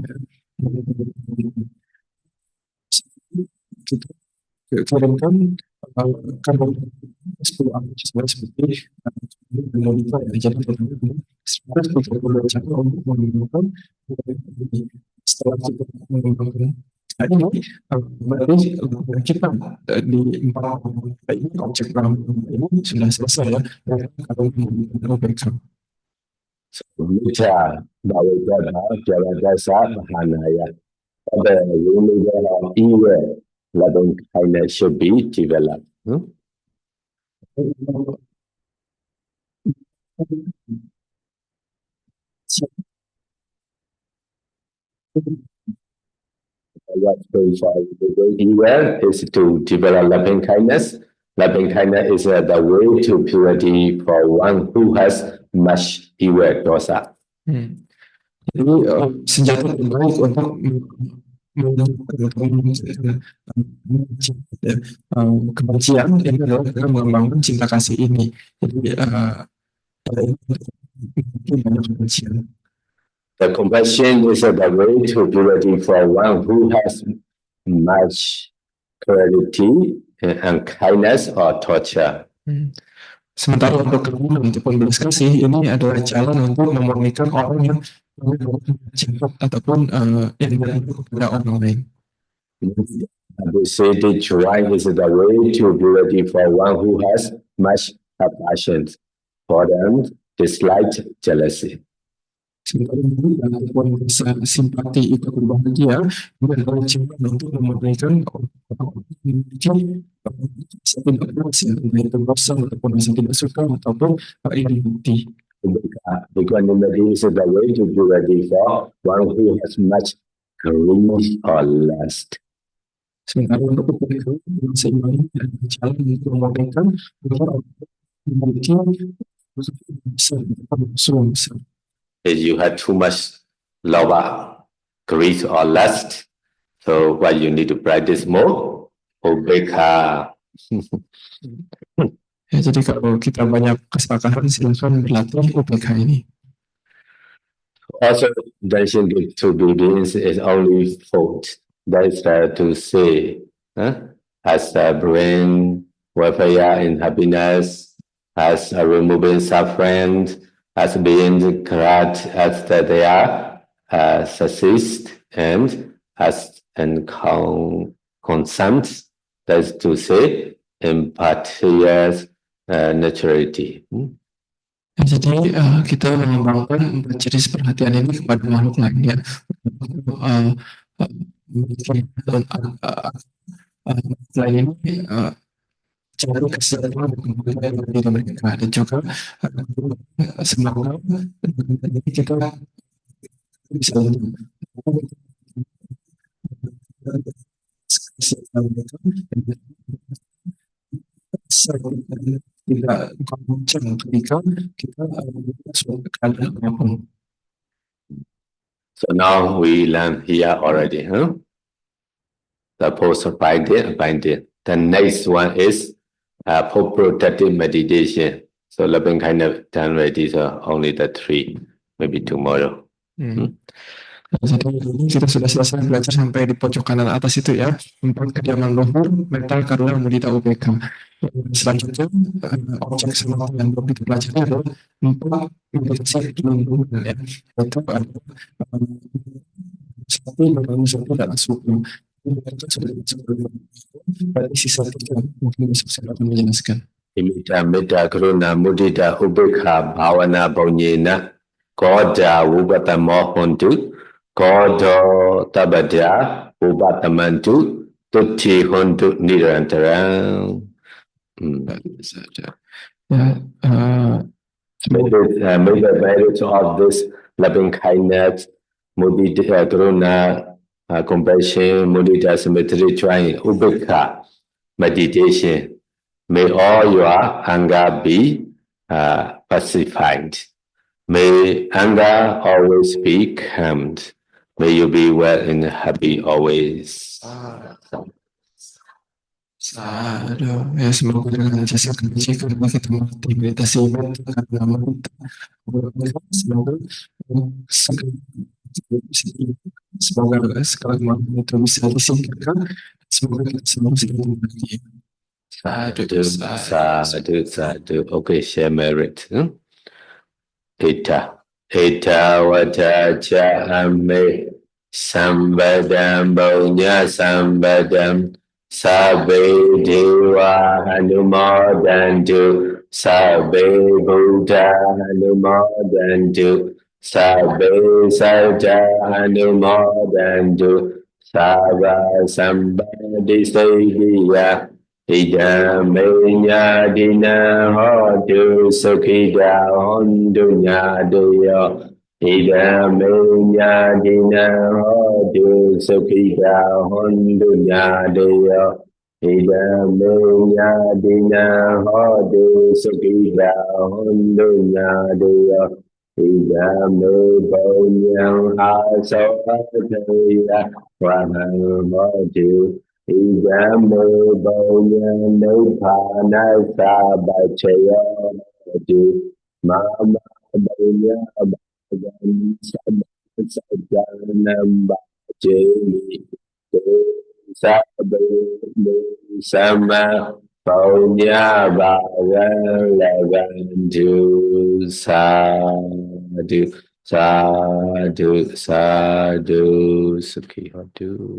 B: kita turunkan kalau 10 angka seperti monitor ya jadi untuk menggunakan setelah kita menggunakan ini berarti kita di 4 ini objek ini sudah selesai ya kalau menggunakan
A: Mitra, Bhavijana, Javadasa, Mahanaya. The removal of evil, loving kindness should be developed. What spiritual evil is to develop loving kindness. Loving kindness is the way to purity for one who has much evil dosa.
B: Jadi senjata terbaik untuk kebencian ini adalah dengan mengembangkan cinta kasih ini. Jadi banyak kebencian.
A: The compassion is the way to purity for one who has much cruelty and kindness or torture.
B: Sementara untuk kerugian ataupun belas kasih ini adalah jalan untuk memurnikan orang yang cinta ataupun yang kepada orang lain.
A: Appreciated joy is the way to purity for one who has much compassion for them, dislike jealousy.
B: Sementara itu ataupun rasa simpati itu berbahagia ini adalah jalan untuk memurnikan orang yang rasa tidak puas ya, entah itu bosan ataupun rasa tidak suka ataupun iri hati.
A: Equanimity is the way to be ready for one who has much greed or lust.
B: Sementara untuk UPK, seimbang dan jalan untuk memerdekakan orang memiliki besar, besar.
A: If you have too much love, greed or lust, so what you need to practice more? Ubeka.
B: Ya, jadi kalau kita banyak keserakahan, silakan berlatih UPK ini.
A: Also, attention to beings is only fault. That is to say, as a brain welfare in happiness, as a removing suffering, as being glad as that they are success, and as and consent. That is to say, impartial naturality.
B: Jadi kita mengembangkan jenis perhatian ini kepada makhluk lain ya. Selain ini cari kesadaran dari diri mereka dan juga semoga kita bisa tidak kencang ketika kita suatu keadaan apapun.
A: So now we learn here already, the post binding. The next one is protective meditation. So loving kind of done ready. So only the 3, maybe tomorrow.
B: Jadi ini kita sudah selesai belajar sampai di pojok kanan atas itu ya, 4 kediaman luhur, mental, karuna, mudita, UPK. Selanjutnya objek semata yang belum kita pelajari adalah 4 meditasi lingkungan ya, yaitu ada satu satu dan asupan. Itu sudah disebut. Berarti sisa 3 mungkin besok saya akan menjelaskan.
A: Imita metta karuna mudita ubekha bhavana baunyena koda ubatamo hontu kodo tabadya ubatamantu tutti hontu nirantaram. May the merit of this loving kindness, mudita karuna, compassion, mudita symmetry, trying ubekha meditation. May all your anger be pacified. May anger always be calmed. May you be well and happy always.
B: Ya, semoga dengan jasa kerja kita mengerti meditasi karena semoga sekarang itu bisa disingkirkan. Semoga kita semua bisa berbagi.
A: Sadhu. Okay, share merit. Ita wata cha ame sambadam baunya sambadam sabbe dewa hanumodantu sabbe buddha hanumodantu sabbe saja hanumodantu sabba sambadi sayyiya Idamenya dina hodu sukhida hondunya deyo. Idamenya dina hodu sukhida hondunya deyo. Idamenya dina hodu sukhida hondunya deyo. Idame bonyang aso adaya wahang hodu. Idame bonyang nupana sabachaya hodu. Mama bonyang bagan sajanam bajeli. Sabe sama Paunya bagan lagantu sadhu sadhu sadhu sukhi hodu.